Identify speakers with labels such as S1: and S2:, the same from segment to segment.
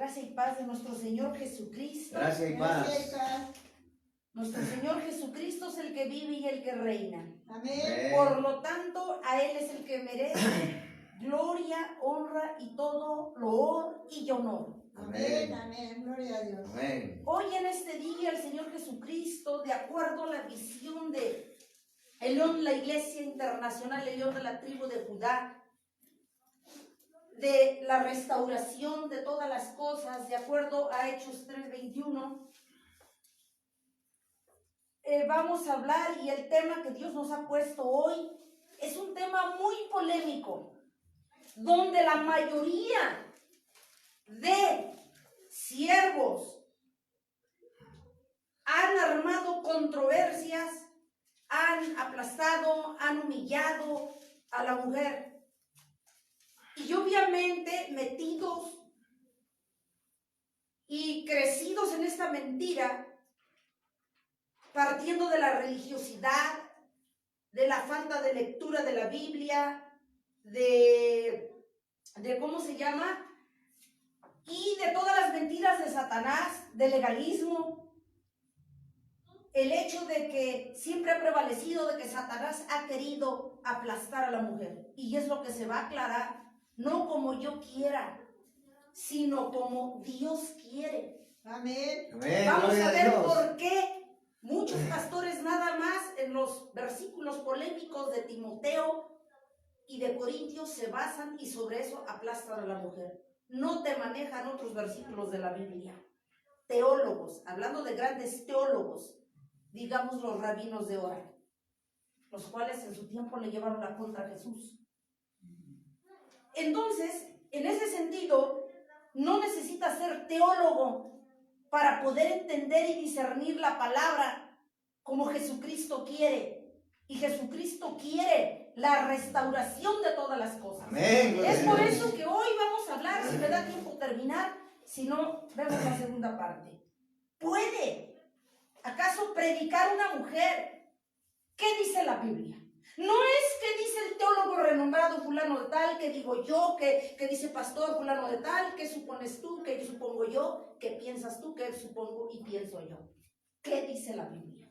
S1: Gracia y paz de nuestro Señor Jesucristo.
S2: Gracia y paz.
S1: Nuestro Señor Jesucristo es el que vive y el que reina.
S3: Amén.
S1: Por lo tanto, a Él es el que merece gloria, honra y todo loor y honor.
S3: Amén, amén, gloria a Dios.
S2: Amén.
S1: Hoy en este día el Señor Jesucristo, de acuerdo a la visión de el león de la Iglesia Internacional, el león de la tribu de Judá, de la restauración de todas las cosas, de acuerdo a Hechos 3:21, vamos a hablar, y el tema que Dios nos ha puesto hoy es un tema muy polémico, donde la mayoría de siervos han armado controversias, han aplastado, han humillado a la mujer. Y obviamente metidos y crecidos en esta mentira, partiendo de la religiosidad, de la falta de lectura de la Biblia, de ¿cómo se llama? Y de todas las mentiras de Satanás, del legalismo. El hecho de que siempre ha prevalecido de que Satanás ha querido aplastar a la mujer. Y es lo que se va a aclarar, no como yo quiera, sino como Dios quiere.
S3: Amén.
S2: Amén.
S1: Vamos
S2: Gloria
S1: a ver
S2: Dios.
S1: por qué muchos pastores nada más en los versículos polémicos de Timoteo y de Corintios se basan y sobre eso aplastan a la mujer. No te manejan otros versículos de la Biblia. Teólogos, hablando de grandes teólogos, digamos los rabinos de ahora, los cuales en su tiempo le llevaron la contra a Jesús. Entonces, en ese sentido, no necesitas ser teólogo para poder entender y discernir la palabra como Jesucristo quiere. Y Jesucristo quiere la restauración de todas las cosas.
S2: Amén. Gloria
S1: Es
S2: a
S1: por
S2: Dios.
S1: eso que hoy vamos a hablar, si me da tiempo terminar, si no, vemos la segunda parte. ¿Puede acaso predicar una mujer? ¿Qué dice la Biblia? No es que dice el teólogo renombrado fulano de tal, que digo yo, que dice pastor fulano de tal, que supones tú, que supongo yo, que piensas tú, que supongo y pienso yo. ¿Qué dice la Biblia?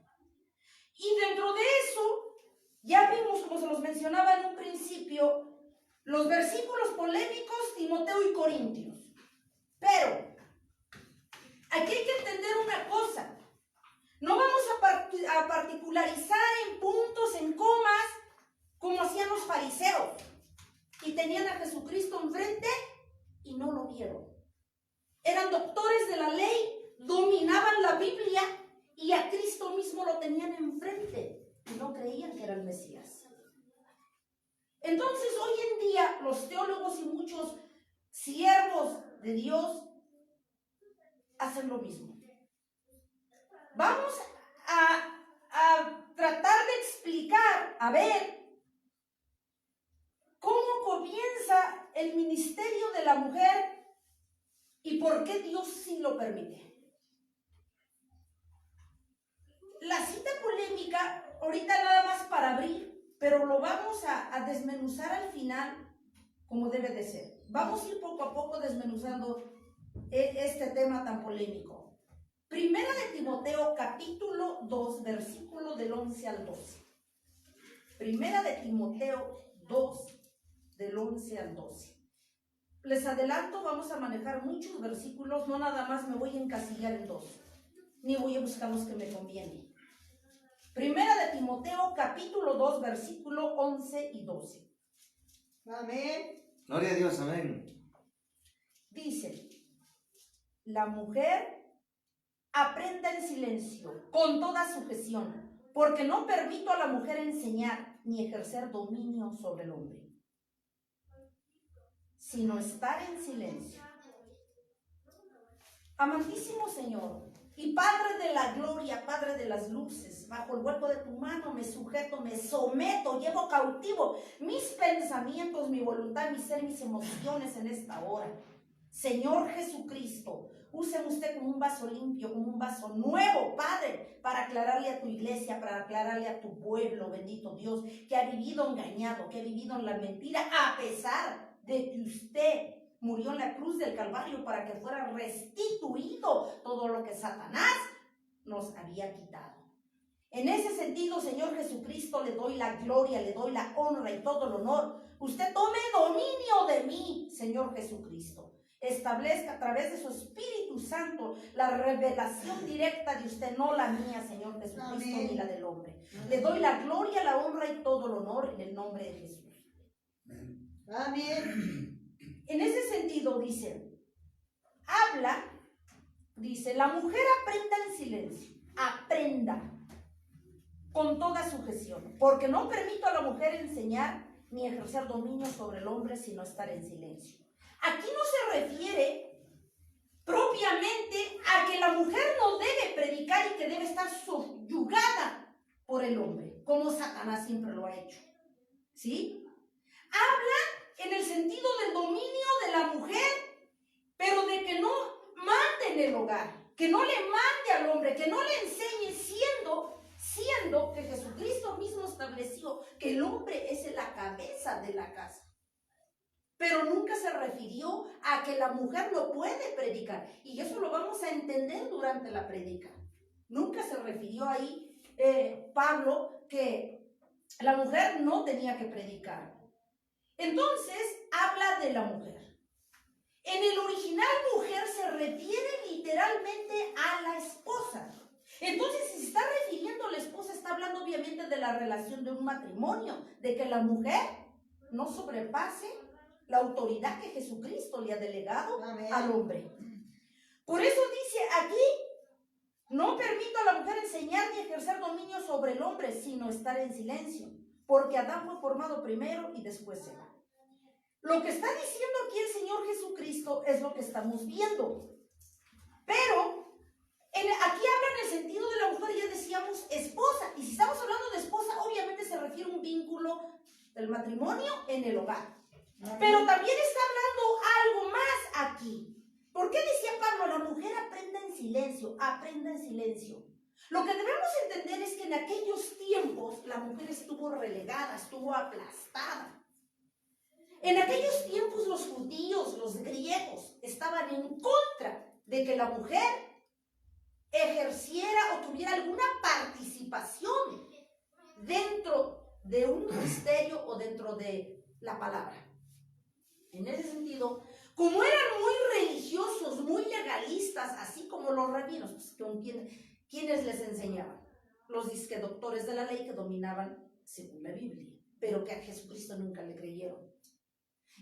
S1: Y dentro de eso, ya vimos, como se los mencionaba en un principio, los versículos polémicos, Timoteo y Corintios. Pero aquí hay que entender una cosa. No vamos a particularizar en puntos, en comas, como hacían los fariseos. Y tenían a Jesucristo enfrente y no lo vieron. Eran doctores de la ley, dominaban la Biblia y a Cristo mismo lo tenían enfrente. Y no creían que era el Mesías. Entonces, hoy en día, los teólogos y muchos siervos de Dios hacen lo mismo. Vamos a tratar de explicar, a ver, cómo comienza el ministerio de la mujer y por qué Dios sí lo permite. La cita polémica, ahorita nada más para abrir, pero lo vamos a desmenuzar al final como debe de ser. Vamos a ir poco a poco desmenuzando este tema tan polémico. Primera de Timoteo, capítulo 2, versículo del 11 al 12. Primera de Timoteo 2, del 11 al 12. Les adelanto, vamos a manejar muchos versículos, no nada más me voy a encasillar en dos, ni voy a buscar los que me convienen. Primera de Timoteo, capítulo 2, versículo 11 y 12.
S3: Amén.
S2: Gloria a Dios. Amén.
S1: Dice, la mujer aprenda en silencio, con toda sujeción, porque no permito a la mujer enseñar ni ejercer dominio sobre el hombre, sino estar en silencio. Amantísimo Señor y Padre de la gloria, Padre de las luces, bajo el hueco de tu mano me sujeto, me someto, llevo cautivo mis pensamientos, mi voluntad, mi ser, mis emociones en esta hora. Señor Jesucristo, úseme usted como un vaso limpio, como un vaso nuevo, Padre, para aclararle a tu iglesia, para aclararle a tu pueblo, bendito Dios, que ha vivido engañado, que ha vivido en la mentira, a pesar de que usted murió en la cruz del Calvario para que fuera restituido todo lo que Satanás nos había quitado. En ese sentido, Señor Jesucristo, le doy la gloria, le doy la honra y todo el honor. Usted tome dominio de mí, Señor Jesucristo. Establezca a través de su Espíritu Santo la revelación directa de usted, no la mía, Señor Jesucristo,
S3: Amén.
S1: ni la del hombre. Le doy la gloria, la honra y todo el honor en el nombre de Jesús.
S3: Amén.
S1: En ese sentido, dice, dice, la mujer aprenda en silencio, aprenda con toda sujeción, porque no permito a la mujer enseñar ni ejercer dominio sobre el hombre, sino estar en silencio. Aquí no se refiere propiamente a que la mujer no debe predicar y que debe estar subyugada por el hombre, como Satanás siempre lo ha hecho. ¿Sí? Habla en el sentido del dominio de la mujer, pero de que no mande en el hogar, que no le mande al hombre, que no le enseñe, siendo que Jesucristo mismo estableció que el hombre es la cabeza de la casa. Pero nunca se refirió a que la mujer no puede predicar. Y eso lo vamos a entender durante la predica. Nunca se refirió ahí Pablo que la mujer no tenía que predicar. Entonces habla de la mujer. En el original mujer se refiere literalmente a la esposa. Entonces, si se está refiriendo a la esposa, está hablando obviamente de la relación de un matrimonio, de que la mujer no sobrepase la autoridad que Jesucristo le ha delegado
S3: Amén.
S1: al hombre. Por eso dice aquí, no permito a la mujer enseñar ni ejercer dominio sobre el hombre, sino estar en silencio, porque Adán fue formado primero y después Eva. Lo que está diciendo aquí el Señor Jesucristo es lo que estamos viendo. Pero aquí habla en el sentido de la mujer, ya decíamos, esposa. Y si estamos hablando de esposa, obviamente se refiere a un vínculo del matrimonio en el hogar. Pero también está hablando algo más aquí. ¿Por qué decía Pablo? La mujer aprenda en silencio, aprenda en silencio. Lo que debemos entender es que en aquellos tiempos la mujer estuvo relegada, estuvo aplastada. En aquellos tiempos los judíos, los griegos, estaban en contra de que la mujer ejerciera o tuviera alguna participación dentro de un ministerio o dentro de la palabra. En ese sentido, como eran muy religiosos, muy legalistas, así como los rabinos, pues, ¿quiénes les enseñaban? Los disque doctores de la ley que dominaban según la Biblia, pero que a Jesucristo nunca le creyeron.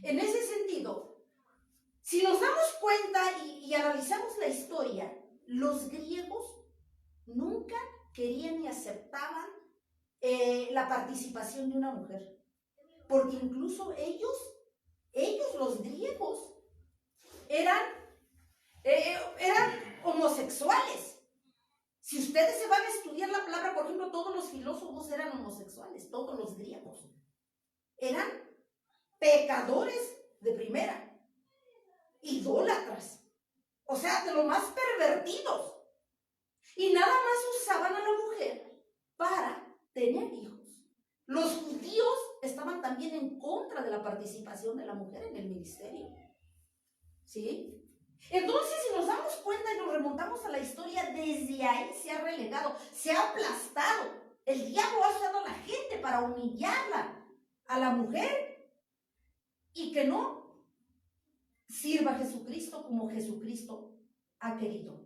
S1: En ese sentido, si nos damos cuenta y analizamos la historia, los griegos nunca querían ni aceptaban la participación de una mujer, porque incluso ellos los griegos, eran homosexuales. Si ustedes se van a estudiar la palabra, por ejemplo, todos los filósofos eran homosexuales, todos los griegos. Eran pecadores de primera, idólatras, o sea, de lo más pervertidos. Y nada más usaban a la mujer para tener hijos. Los judíos estaban también en contra de la participación de la mujer en el ministerio. ¿Sí? Entonces, si nos damos cuenta y nos remontamos a la historia, desde ahí se ha relegado, se ha aplastado. El diablo ha usado a la gente para humillarla, a la mujer, y que no sirva a Jesucristo como Jesucristo ha querido.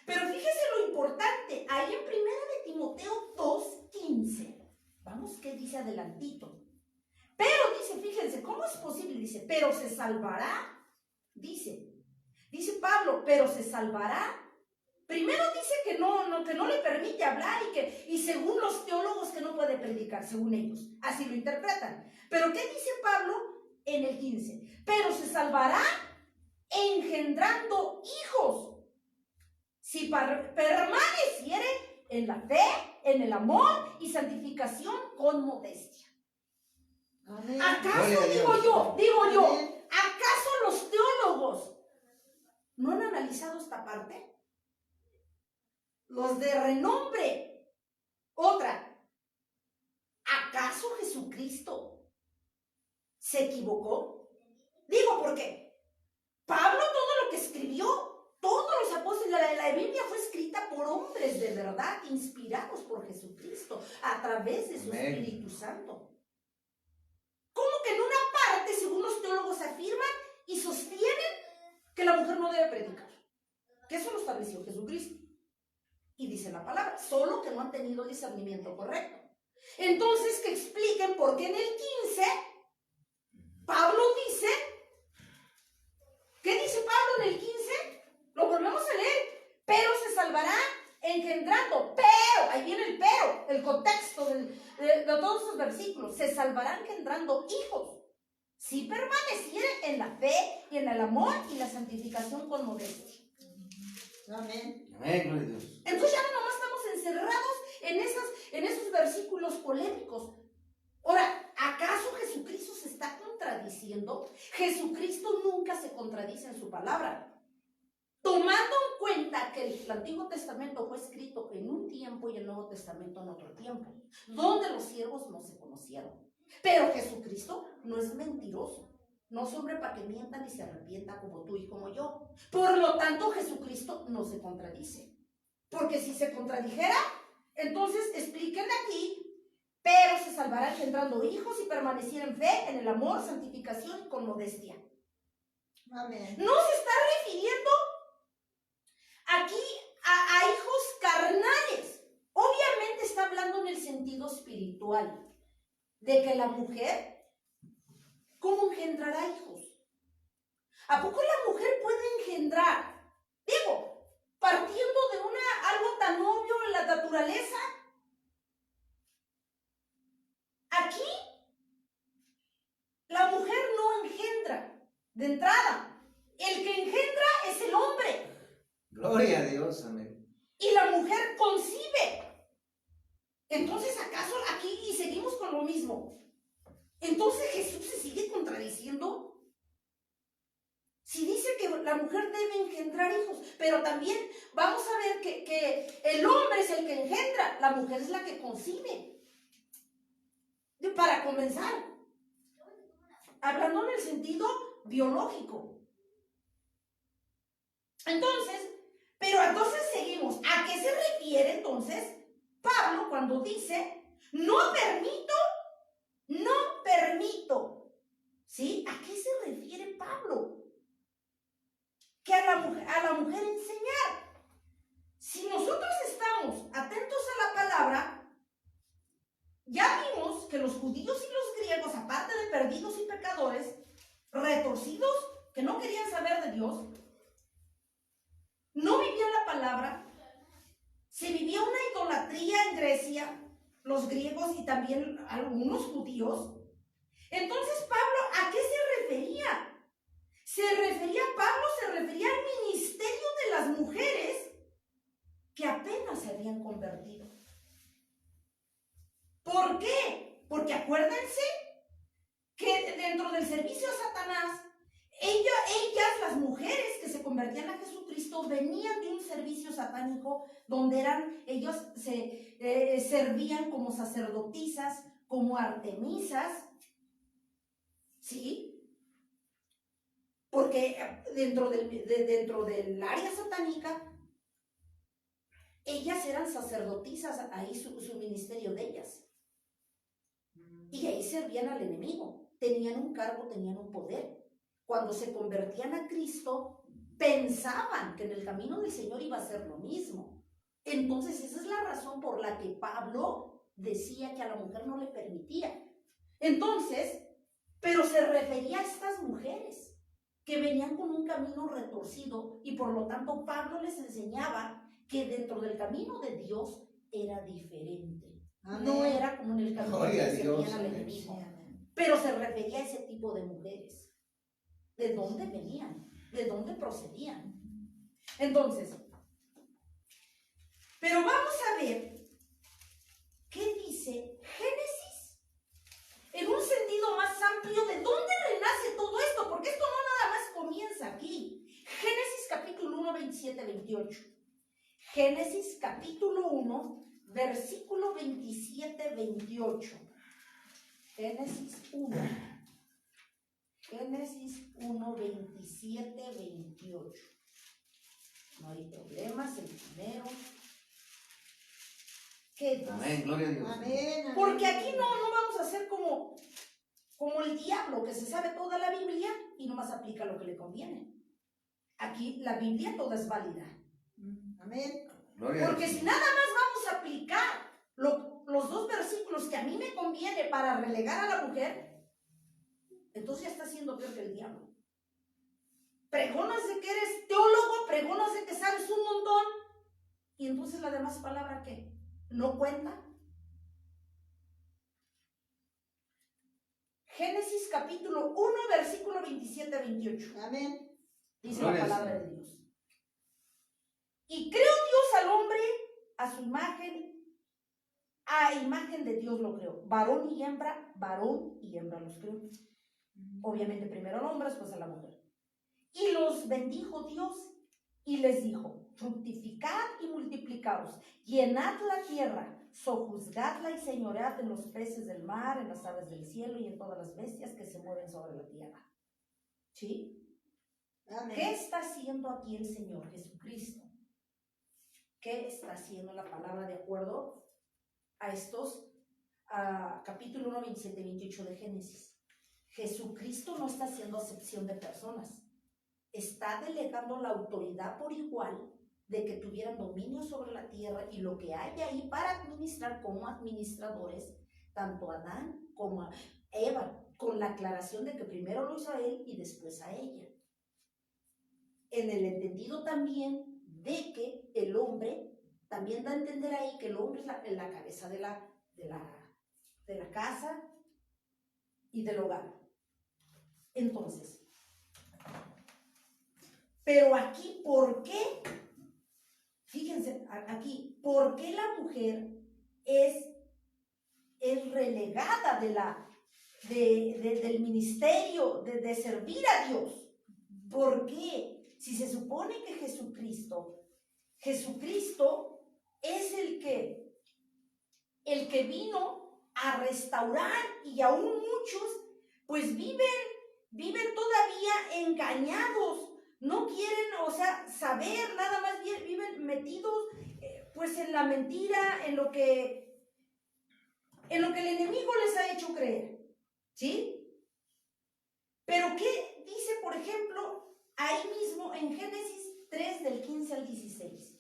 S1: Pero fíjese lo importante, ahí en 1 de Timoteo 2:15, vamos que dice adelantito. Pero dice, fíjense, ¿cómo es posible? Dice, pero se salvará, dice Pablo, pero se salvará. Primero dice que no le permite hablar y según los teólogos que no puede predicar, según ellos, así lo interpretan. Pero ¿qué dice Pablo en el 15? Pero se salvará engendrando hijos, si permaneciere en la fe, en el amor y santificación con modestia.
S3: Amén.
S1: ¿Acaso, digo yo, acaso los teólogos no han analizado esta parte? Los de renombre. Otra, ¿acaso Jesucristo se equivocó? Digo, ¿por qué? ángeles de verdad, inspirados por Jesucristo, a través de su
S2: Amén.
S1: Espíritu Santo. ¿Cómo que en una parte, según los teólogos afirman y sostienen que la mujer no debe predicar? Que eso lo estableció Jesucristo. Y dice la palabra, solo que no han tenido discernimiento correcto. Entonces, que expliquen por qué en el 15, Pablo dice, ¿qué dice Pablo en el 15? Lo volvemos a leer. Pero se salvará engendrando. Pero, ahí viene el pero, el contexto de todos esos versículos. Se salvará engendrando hijos, si permanecieren en la fe y en el amor y la santificación con modestia.
S3: Amén.
S2: Amén, gloria a Dios.
S1: Entonces ya no nomás estamos encerrados en esos versículos polémicos. Ahora, ¿acaso Jesucristo se está contradiciendo? Jesucristo nunca se contradice en su palabra. Tomando en cuenta que el Antiguo Testamento fue escrito en un tiempo y el Nuevo Testamento en otro tiempo, donde los siervos no se conocieron. Pero Jesucristo no es mentiroso. No es hombre para que mienta ni se arrepienta como tú y como yo. Por lo tanto, Jesucristo no se contradice. Porque si se contradijera, entonces expliquen aquí, pero se salvará engendrando hijos y permanecer en fe, en el amor, santificación y con modestia.
S3: Amén.
S1: No se está refiriendo aquí a hijos carnales. Obviamente está hablando en el sentido espiritual, de que la mujer, ¿cómo engendrará hijos? ¿A poco la mujer puede engendrar? Digo, partiendo de algo tan obvio en la naturaleza. Aquí, la mujer no engendra de entrada. El que engendra es el hombre.
S2: Gloria a Dios, amén.
S1: Y la mujer concibe. Entonces, ¿acaso aquí y seguimos con lo mismo? Entonces Jesús se sigue contradiciendo. Si dice que la mujer debe engendrar hijos, pero también vamos a ver que el hombre es el que engendra, la mujer es la que concibe. Para comenzar, hablando en el sentido biológico. Entonces seguimos. ¿A qué se refiere entonces Pablo cuando dice, no permito? ¿Sí? ¿A qué se refiere Pablo? Que a la mujer enseñar. Si nosotros estamos atentos a la palabra, ya vimos que los judíos y los griegos, aparte de perdidos y pecadores, retorcidos, que no querían saber de Dios, no vivían la palabra, se vivía una idolatría en Grecia, los griegos y también algunos judíos. Entonces, Pablo, ¿a qué se refería? Pablo se refería al ministerio de las mujeres que apenas se habían convertido. ¿Por qué? Porque acuérdense que dentro del servicio a Satanás, ellas, las mujeres que se convertían a Jesucristo, venían de un servicio satánico donde ellos se servían como sacerdotisas, como artemisas, ¿sí? Porque dentro del área satánica, ellas eran sacerdotisas, ahí su ministerio de ellas. Y ahí servían al enemigo, tenían un cargo, tenían un poder. Cuando se convertían a Cristo, pensaban que en el camino del Señor iba a ser lo mismo. Entonces esa es la razón por la que Pablo decía que a la mujer no le permitía. Entonces, pero se refería a estas mujeres que venían con un camino retorcido y por lo tanto Pablo les enseñaba que dentro del camino de Dios era diferente.
S3: Amén.
S1: No era como en el camino
S2: Gloria a
S1: que
S2: Dios,
S1: servían al
S2: amén.
S1: enemigo.
S3: Amén.
S1: Pero se refería a ese tipo de mujeres. ¿De dónde venían? ¿De dónde procedían? Entonces, pero vamos a ver qué dice Génesis en un sentido más amplio de dónde renace todo esto, porque esto no nada más comienza aquí. Génesis capítulo 1, 27, 28. Génesis capítulo 1, versículo 27, 28. Génesis 1. Génesis 1, 27, 28. No hay problemas, el primero. ¿Qué dice?
S2: Amén, gloria a Dios.
S3: Amén.
S1: Porque aquí no vamos a ser como el diablo que se sabe toda la Biblia y nomás aplica lo que le conviene. Aquí la Biblia toda es válida.
S3: Amén.
S2: Gloria a
S1: Porque
S2: Dios.
S1: si nada más vamos a aplicar los dos versículos que a mí me conviene para relegar a la mujer, entonces ya está siendo peor que el diablo. Pregonas de que eres teólogo, pregonas de que sabes un montón, y entonces la demás palabra ¿qué? ¿No cuenta? Génesis capítulo 1, versículo 27 a 28.
S3: Amén.
S1: Dice
S2: Gloria
S1: la
S2: al
S1: palabra
S2: Señor.
S1: de Dios. Y creó Dios al hombre a su imagen, a imagen de Dios lo creó. Varón y hembra los creó. Obviamente primero al hombre, después a la mujer. Y los bendijo Dios y les dijo: fructificad y multiplicaos, llenad la tierra, sojuzgadla y señoread en los peces del mar, en las aves del cielo y en todas las bestias que se mueven sobre la tierra. ¿Sí?
S3: Amén.
S1: ¿Qué está haciendo aquí el Señor Jesucristo? ¿Qué está haciendo la palabra de acuerdo a estos capítulo 1, 27 y 28 de Génesis? Jesucristo no está haciendo acepción de personas. Está delegando la autoridad por igual de que tuvieran dominio sobre la tierra y lo que hay ahí para administrar como administradores, tanto a Adán como a Eva, con la aclaración de que primero lo hizo a él y después a ella. En el entendido también de que el hombre, también da a entender ahí que el hombre es la cabeza de la casa y del hogar. Entonces, pero aquí, ¿por qué? Fíjense, aquí, ¿por qué la mujer es relegada del ministerio, de servir a Dios? ¿Por qué? Si se supone que Jesucristo es el que vino a restaurar, y aún muchos pues viven todavía engañados, no quieren, saber, nada más bien viven metidos pues en la mentira, en lo que el enemigo les ha hecho creer, ¿sí? Pero ¿qué dice, por ejemplo, ahí mismo en Génesis 3 del 15 al 16?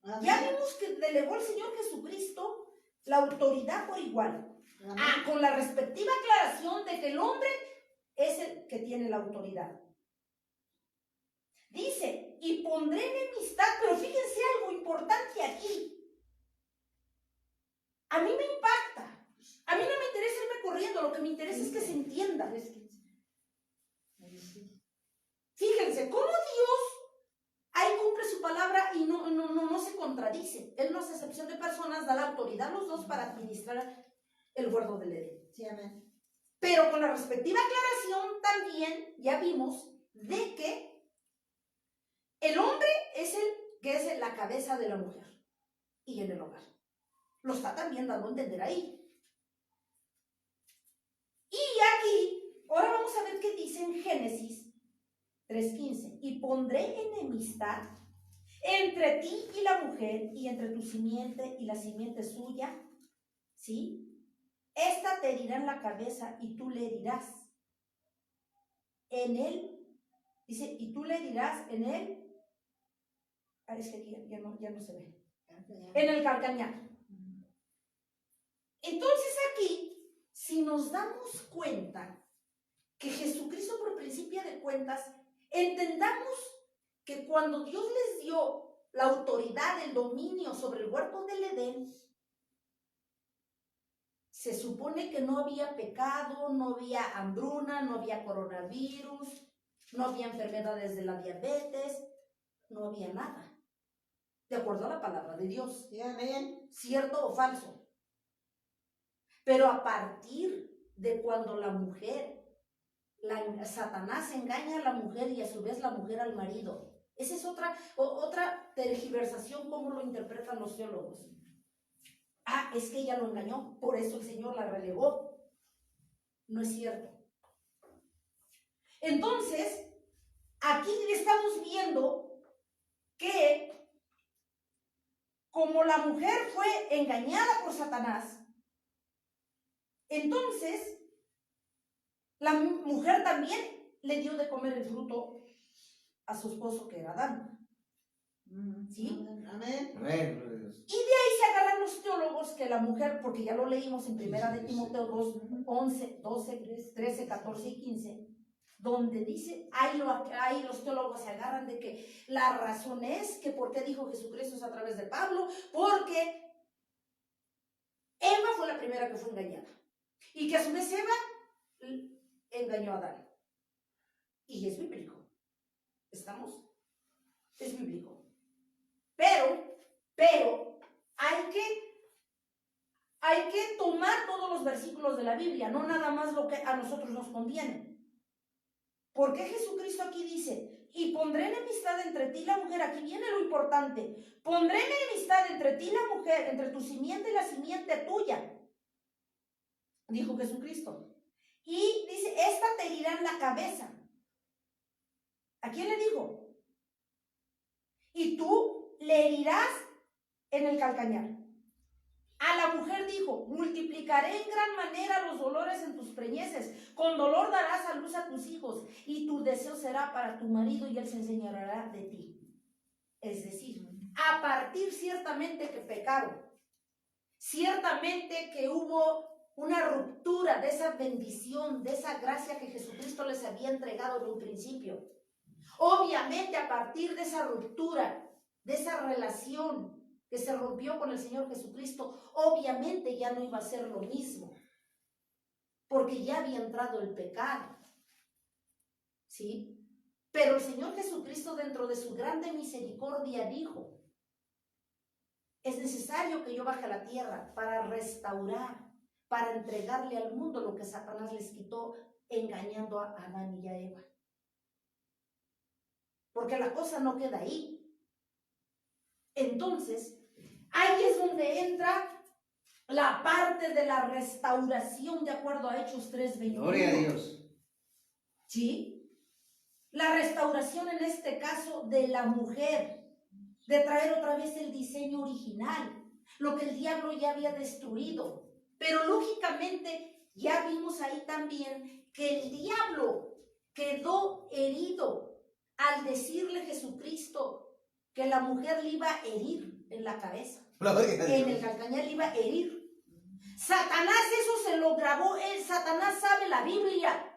S3: Amén.
S1: Ya vimos que delegó el Señor Jesucristo la autoridad por igual. Con la respectiva aclaración de que el hombre es el que tiene la autoridad. Dice: y pondré enemistad, pero fíjense algo importante aquí. A mí me impacta. A mí no me interesa irme corriendo, lo que me interesa es que se entienda. Fíjense cómo Dios ahí cumple su palabra y no se contradice. Él no hace excepción de personas, da la autoridad a los dos para administrar el huerto del Edén.
S3: Sí, amén.
S1: Pero con la respectiva aclaración también ya vimos de que el hombre es el que es la cabeza de la mujer y en el hogar. Lo está también dando a entender ahí. Y aquí, ahora vamos a ver qué dice en Génesis 3:15. Y pondré enemistad entre ti y la mujer, y entre tu simiente y la simiente suya, ¿sí? Esta te herirá en la cabeza y tú le herirás en él. Dice: y tú le herirás en él. Es que aquí ya no se ve. En el calcañar. Entonces aquí, si nos damos cuenta que Jesucristo, por principio de cuentas, entendamos que cuando Dios les dio la autoridad, el dominio sobre el huerto del Edén, se supone que no había pecado, no había hambruna, no había coronavirus, no había enfermedades de la diabetes, no había nada. De acuerdo a la palabra de Dios.
S3: Sí, amén.
S1: ¿Cierto o falso? Pero a partir de cuando la mujer, Satanás engaña a la mujer y a su vez la mujer al marido. Esa es otra tergiversación, como lo interpretan los teólogos. Es que ella lo engañó, por eso el Señor la relegó. No es cierto. Entonces, aquí estamos viendo que como la mujer fue engañada por Satanás, entonces la mujer también le dio de comer el fruto a su esposo, que era Adán. ¿Sí?
S3: Amén.
S2: Amén, gloria a Dios.
S1: Y de ahí se agarran los teólogos que la mujer, porque ya lo leímos en primera de Timoteo 2, 11, 12, 13, 14 y 15, donde dice, ahí los teólogos se agarran de que la razón es que por qué dijo Jesucristo es a través de Pablo, porque Eva fue la primera que fue engañada. Y que a su vez Eva engañó a Adán. Y es bíblico. ¿Estamos? Es bíblico. Pero hay que tomar todos los versículos de la Biblia, no nada más lo que a nosotros nos conviene. Porque Jesucristo aquí dice, y pondré enemistad entre ti y la mujer, aquí viene lo importante, pondré enemistad entre ti y la mujer, entre tu simiente y la simiente tuya, dijo Jesucristo. Y dice, esta te herirá en la cabeza. ¿A quién le dijo? Y tú le herirás en el calcañar. A la mujer dijo, multiplicaré en gran manera los dolores en tus preñeces, con dolor darás a luz a tus hijos, y tu deseo será para tu marido, y él se enseñará de ti. Es decir, a partir ciertamente que pecaron, ciertamente que hubo una ruptura de esa bendición, de esa gracia que Jesucristo les había entregado en un principio. Obviamente a partir de esa ruptura, de esa relación que se rompió con el Señor Jesucristo, obviamente ya no iba a ser lo mismo, porque ya había entrado el pecado, ¿sí? Pero el Señor Jesucristo, dentro de su grande misericordia, dijo, es necesario que yo baje a la tierra para restaurar, para entregarle al mundo lo que Satanás les quitó, engañando a Adán y a Eva. Porque la cosa no queda ahí. Entonces, ahí es donde entra la parte de la restauración de acuerdo a Hechos 3:21.
S2: Gloria a Dios.
S1: ¿Sí? La restauración en este caso de la mujer, de traer otra vez el diseño original, lo que el diablo ya había destruido. Pero lógicamente ya vimos ahí también que el diablo quedó herido al decirle Jesucristo que la mujer le iba a herir en la cabeza.
S2: Gloria a
S1: En el
S2: Dios.
S1: calcañar le iba a herir. Satanás eso se lo grabó él. Satanás sabe la Biblia.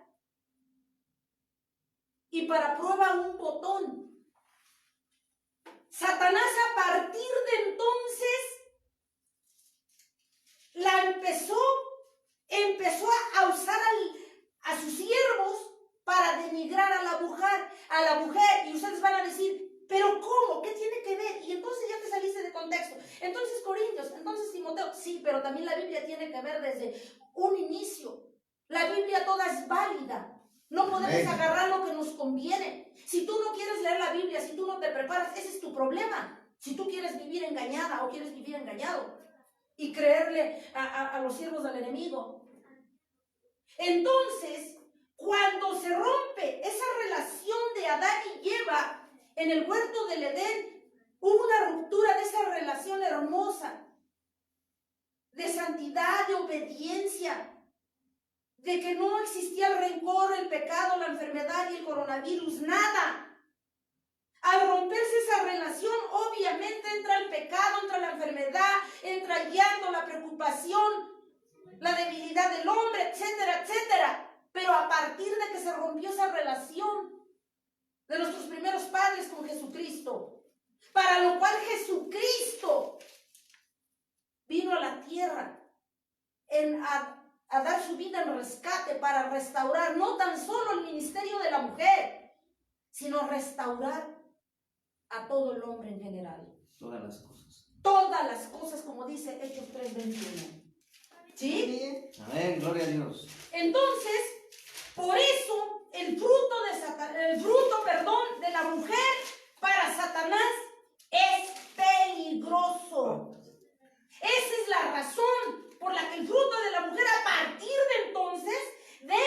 S1: Y para prueba un botón. Satanás a partir de entonces empezó a usar a sus siervos para denigrar a la mujer, y ustedes van a decir, pero ¿cómo? ¿Qué tiene que ver? Y entonces ya te saliste de contexto. Entonces Corintios, entonces Timoteo, sí, pero también la Biblia tiene que ver desde un inicio. La Biblia toda es válida. No podemos agarrar lo que nos conviene. Si tú no quieres leer la Biblia, si tú no te preparas, ese es tu problema. Si tú quieres vivir engañada o quieres vivir engañado y creerle a los siervos del enemigo. Entonces, cuando se rompe esa relación de Adán y Eva en el huerto del Edén, hubo una ruptura de esa relación hermosa, de santidad, de obediencia, de que no existía el rencor, el pecado, la enfermedad y el coronavirus, nada. Al romperse esa relación, obviamente entra el pecado, entra la enfermedad, entra el llanto, la preocupación, la debilidad del hombre, etcétera, etcétera. Pero a partir de que se rompió esa relación de nuestros primeros padres con Jesucristo, para lo cual Jesucristo vino a la tierra a dar su vida en rescate para restaurar no tan solo el ministerio de la mujer, sino restaurar a todo el hombre en general.
S2: Todas las cosas.
S1: Todas las cosas, como dice Hechos 3:21. ¿Sí?
S2: Amén, gloria a Dios.
S1: Entonces, por eso el fruto de la mujer para Satanás es peligroso. Esa es la razón por la que el fruto de la mujer, a partir de entonces, de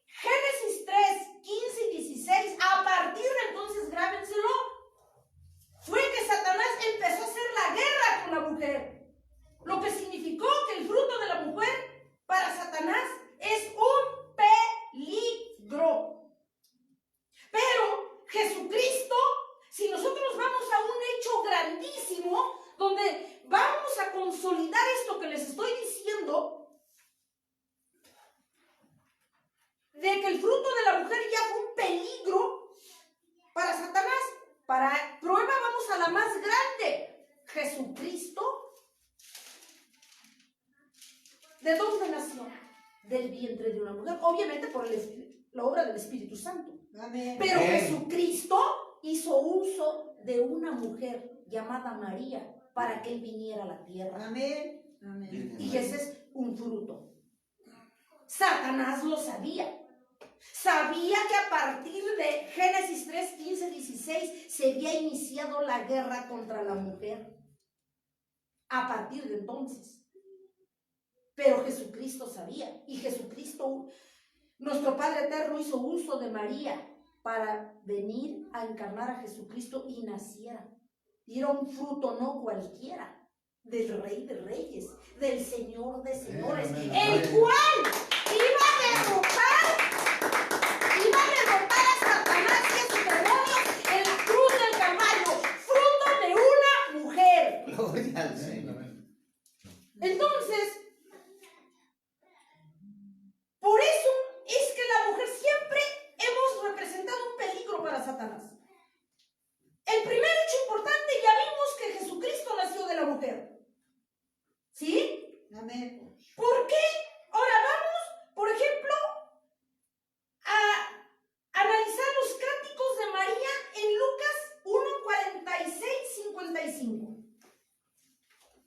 S1: Génesis 3, 15 y 16, a partir de entonces, grábenselo, fue que Satanás empezó a hacer la guerra con la fruto de la mujer ya fue un peligro para Satanás. Para prueba vamos a la más grande. Jesucristo. ¿De dónde nació? Del vientre de una mujer. Obviamente por la obra del Espíritu Santo.
S3: Amén.
S1: Pero
S2: Amén.
S1: Jesucristo hizo uso de una mujer llamada María para que él viniera a la tierra.
S3: Amén. Amén.
S1: Y ese es un fruto. Satanás lo sabía. Sabía que a partir de Génesis 3, 15, 16 se había iniciado la guerra contra la mujer. A partir de entonces. Pero Jesucristo sabía. Y Jesucristo, nuestro Padre Eterno, hizo uso de María para venir a encarnar a Jesucristo y naciera. Y era un fruto no cualquiera. Del Rey de Reyes, del Señor de Señores,
S2: Amén.
S1: el cual iba a derrotar a Satanás y a sus demonios en la cruz del Calvario, fruto de una mujer.
S2: Gloria al Señor.
S1: Entonces, por eso es que la mujer siempre hemos representado un peligro para Satanás. El primer hecho importante, ya vimos que Jesucristo nació de la mujer. ¿Sí?
S3: Amén.
S1: ¿Por qué? Ahora vamos, por ejemplo, a analizar los cánticos de María en Lucas 1, 46, 55.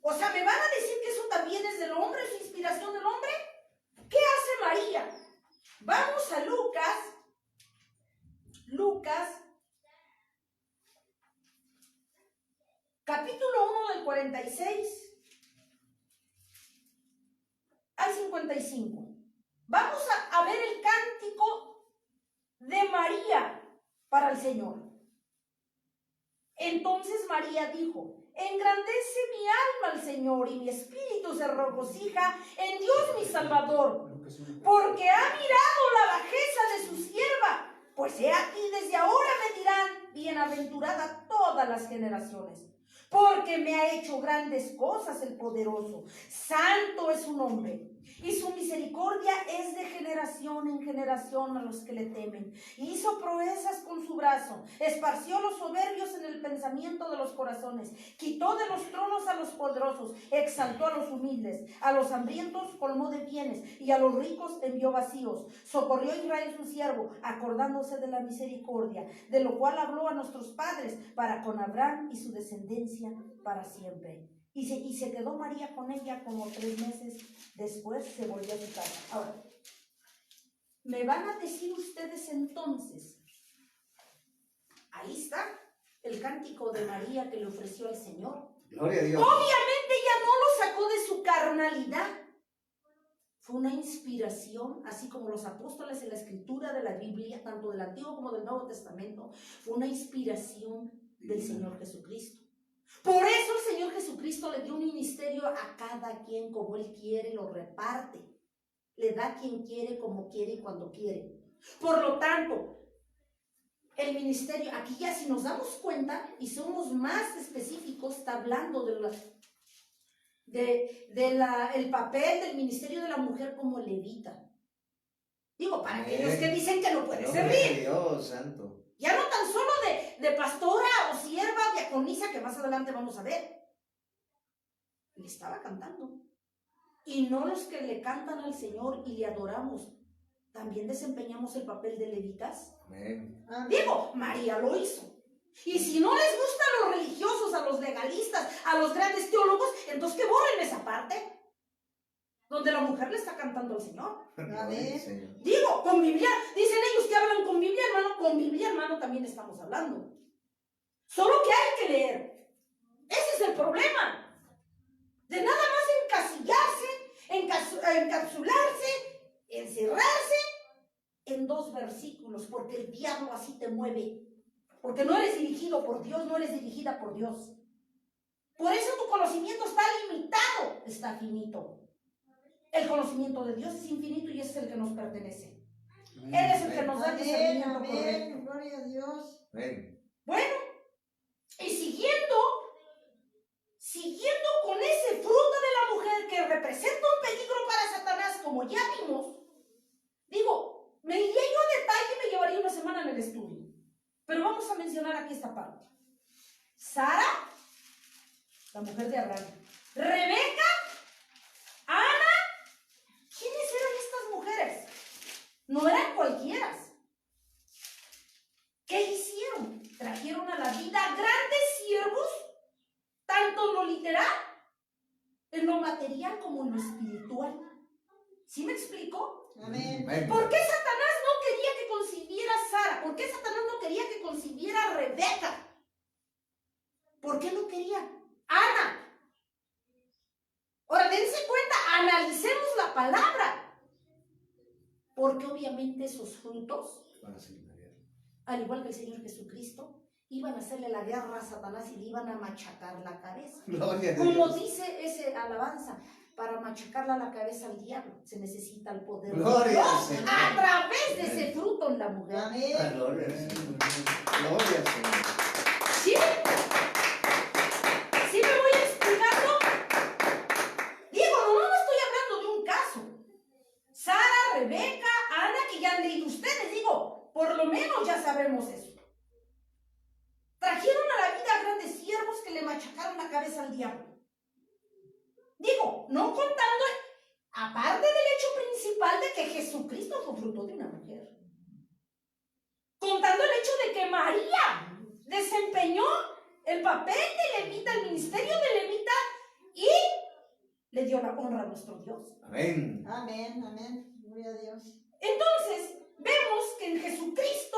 S1: O sea, ¿me van a decir que eso también es del hombre, es inspiración del hombre? ¿Qué hace María? Vamos a Lucas, capítulo 1 del 46 al 55. Vamos a ver el cántico de María para el Señor. Entonces María dijo: engrandece mi alma al Señor y mi espíritu se regocija en Dios mi Salvador, porque ha mirado la bajeza de su sierva. Pues he aquí, desde ahora me dirán bienaventurada todas las generaciones, porque me ha hecho grandes cosas el poderoso. Santo es su nombre, y su misericordia es de generación en generación a los que le temen. Hizo proezas con su brazo, esparció los soberbios en el pensamiento de los corazones, quitó de los tronos a los poderosos, exaltó a los humildes, a los hambrientos colmó de bienes, y a los ricos envió vacíos. Socorrió a Israel su siervo, acordándose de la misericordia, de lo cual habló a nuestros padres, para con Abraham y su descendencia para siempre. Y se quedó María con ella como 3 meses. Después se volvió a su casa. Ahora, me van a decir ustedes entonces, ahí está el cántico de María que le ofreció al Señor.
S2: Gloria a Dios.
S1: Obviamente ella no lo sacó de su carnalidad. Fue una inspiración, así como los apóstoles en la escritura de la Biblia, tanto del Antiguo como del Nuevo Testamento, fue una inspiración del Señor Jesucristo. Por eso el Señor Jesucristo le dio un ministerio a cada quien como Él quiere, lo reparte. Le da a quien quiere, como quiere y cuando quiere. Por lo tanto, el ministerio, aquí ya si nos damos cuenta y somos más específicos, está hablando el papel del ministerio de la mujer como levita. Digo, para aquellos que dicen que no puede
S2: Gloria
S1: servir.
S2: a Dios, santo.
S1: Ya no tan solo de pastora o sierva, diaconisa, que más adelante vamos a ver. Le estaba cantando. Y no los que le cantan al Señor y le adoramos, también desempeñamos el papel de levitas.
S2: Amén.
S3: Amén.
S1: Digo, María lo hizo. Y si no les gusta a los religiosos, a los legalistas, a los grandes teólogos, entonces que borren esa parte donde la mujer le está cantando al Señor.
S2: Gloria al Señor.
S1: Digo, con Biblia, dicen ellos que hablan con Biblia, hermano, con Biblia, hermano, también estamos hablando. Solo que hay que leer. Ese es el problema. De nada más encasillarse, encapsularse, encerrarse en 2 versículos, porque el diablo así te mueve. Porque no eres dirigido por Dios, no eres dirigida por Dios. Por eso tu conocimiento está limitado, está finito. El conocimiento de Dios es infinito y es el que nos pertenece. Él es el que nos da el
S3: Amén.
S1: discernimiento correcto.
S3: Amén. Gloria a Dios.
S2: Amén.
S1: Bueno, y siguiendo con ese fruto de la mujer que representa un peligro para Satanás, como ya vimos, digo, me iría yo a Pero vamos a mencionar aquí esta parte. Sara, la mujer de Abraham. Rebeca, Ana. ¿Quiénes eran estas mujeres? No eran cualquiera. ¿Qué hicieron? Trajeron a la vida grandes siervos, tanto en lo literal, en lo material como en lo espiritual. ¿Sí me explico?
S3: Amén.
S1: ¿Por qué Satanás no quería que concibiera a Sara? ¿Por qué Satanás no quería que concibiera a Rebeca? ¿Por qué no quería? Ana. Ahora, dense cuenta, analicemos la palabra. Porque obviamente esos frutos, al igual que el Señor Jesucristo, iban a hacerle la guerra a Satanás y le iban a machacar la cabeza.
S2: Gloria a
S1: Como
S2: Dios.
S1: dice ese alabanza, para machacarle la cabeza al diablo se necesita el poder de
S2: Gloria al
S1: Dios
S2: Señor.
S1: a través de ese fruto en la mujer.
S3: Amén.
S2: Gloria al Señor. Gloria al Señor.
S1: ¿Sí? ¿Sí me voy explicando? Digo, no estoy hablando de un caso. Sara, Rebeca, Ana, que ya han leído ustedes, digo, por lo menos ya sabemos eso. Trajeron a la vida grandes siervos que le machacaron la cabeza al diablo. Digo, no contando, aparte del hecho principal de que Jesucristo fue fruto de una mujer. Contando el hecho de que María desempeñó el papel de levita, el ministerio de levita, y le dio la honra a nuestro Dios.
S2: Amén.
S3: Amén. Amén. Gloria a Dios.
S1: Entonces, vemos que en Jesucristo,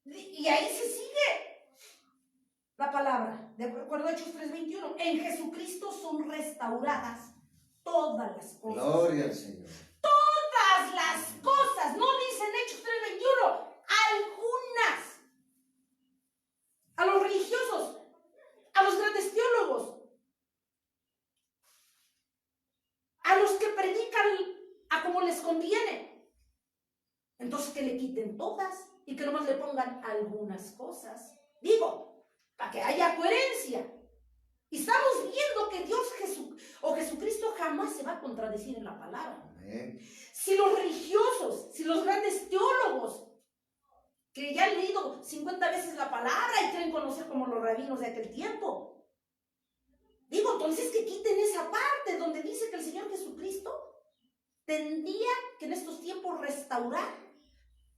S1: y ahí se sigue la palabra, de acuerdo a Hechos 3:21, en Jesucristo son restauradas todas las cosas.
S2: Gloria al Señor.
S1: Todas las cosas, no dicen Hechos 3:21, algunas. A los religiosos, a los grandes teólogos, a los que predican a como les conviene. Entonces que le quiten todas y que nomás le pongan algunas cosas. Digo, para que haya coherencia. Y estamos viendo que Dios Jesucristo jamás se va a contradecir en la palabra.
S2: Amén.
S1: Si los religiosos, si los grandes teólogos, que ya han leído 50 veces la palabra y creen conocer como los rabinos de aquel tiempo, digo, entonces que quiten esa parte donde dice que el Señor Jesucristo tendría que en estos tiempos restaurar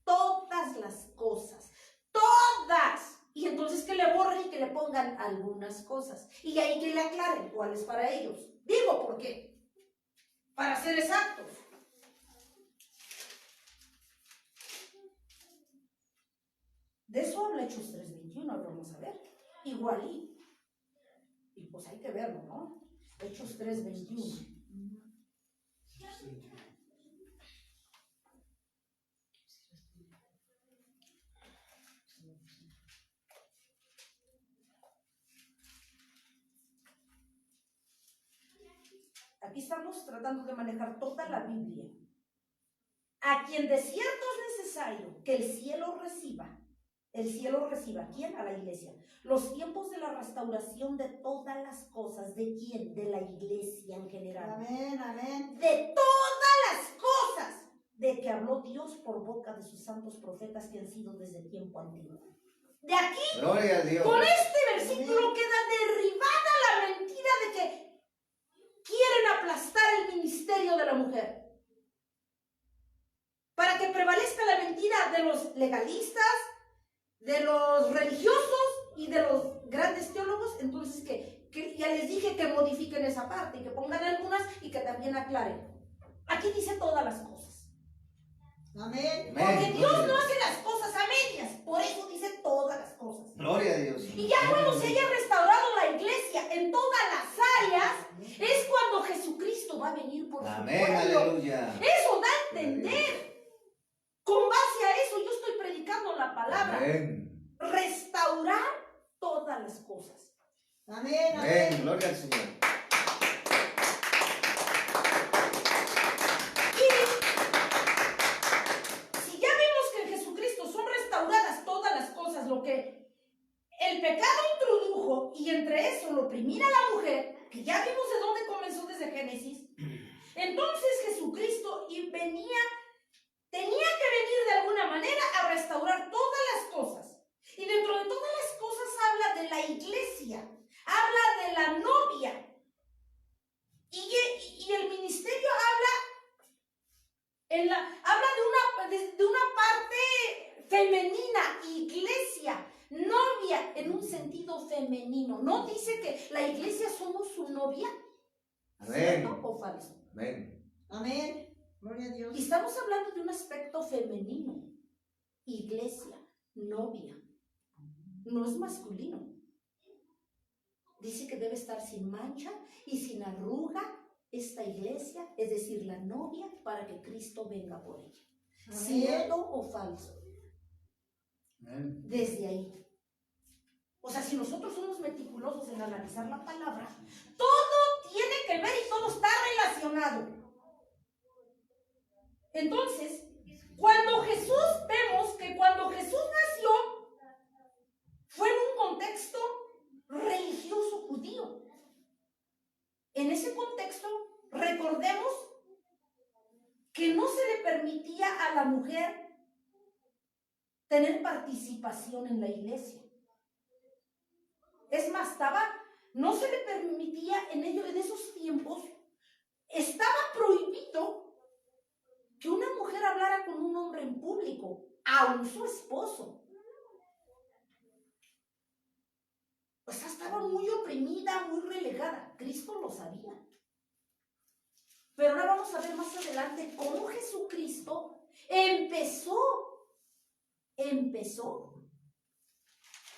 S1: todas las cosas, todas. Y entonces que le borren y que le pongan algunas cosas. Y ahí que le aclaren cuáles para ellos. Digo, ¿por qué? Para ser exactos. De eso habla Hechos 3:21, vamos a ver. Igual y pues hay que verlo, ¿no? Hechos 3:21. Aquí estamos tratando de manejar toda la Biblia. A quien de cierto es necesario que el cielo reciba, ¿quién? A la iglesia. Los tiempos de la restauración de todas las cosas, ¿de quién? De la iglesia en general.
S3: Amén. Amén.
S1: De todas las cosas de que habló Dios por boca de sus santos profetas que han sido desde tiempo antiguo. De aquí,
S2: Gloria a Dios.
S1: con este versículo queda derribada la mentira de que quieren aplastar el ministerio de la mujer. Para que prevalezca la mentira de los legalistas, de los religiosos y de los grandes teólogos, entonces que ya les dije que modifiquen esa parte y que pongan algunas y que también aclaren. Aquí dice todas las cosas.
S3: Amén.
S1: Porque Dios no hace las cosas a medias, por eso dice todas las cosas.
S2: Gloria a Dios.
S1: Y ya cuando se haya restaurado la iglesia en todas las áreas, es cuando Jesucristo va a venir por su
S2: Amén,
S1: pueblo.
S2: aleluya.
S1: Eso da a entender. Con base a eso yo estoy predicando la palabra.
S2: Amén.
S1: Restaurar todas las cosas.
S3: Amén.
S2: Amén.
S3: Amén.
S2: Gloria al Señor.
S1: Y si ya vimos que en Jesucristo son restauradas todas las cosas, lo que el pecado introdujo, y entre eso lo oprimir a la mujer, que ya vimos de dónde comenzó desde Génesis, entonces Jesucristo tenía que venir de alguna manera a restaurar todas las iglesia, habla de la novia. Y el ministerio habla de una parte femenina, iglesia, novia en un sentido femenino. No dice que la iglesia somos su novia.
S2: Amén.
S1: ¿Cierto o falso?
S2: Amén.
S3: Amén. Gloria a Dios.
S1: Y estamos hablando de un aspecto femenino. Iglesia, novia. No es masculino. Dice que debe estar sin mancha y sin arruga esta iglesia, es decir, la novia, para que Cristo venga por ella.
S3: Amén.
S1: ¿Cierto o falso?
S2: Amén.
S1: Desde ahí. O sea, si nosotros somos meticulosos en analizar la palabra, todo tiene que ver y todo está relacionado. Entonces, vemos que cuando Jesús nació, fue en un contexto religioso judío. En ese contexto, recordemos que no se le permitía a la mujer tener participación en la iglesia. Es más, no se le permitía en esos tiempos, estaba prohibido que una mujer hablara con un hombre en público, aun su esposo. O sea, estaba muy oprimida, muy relegada. Cristo lo sabía. Pero ahora vamos a ver más adelante cómo Jesucristo empezó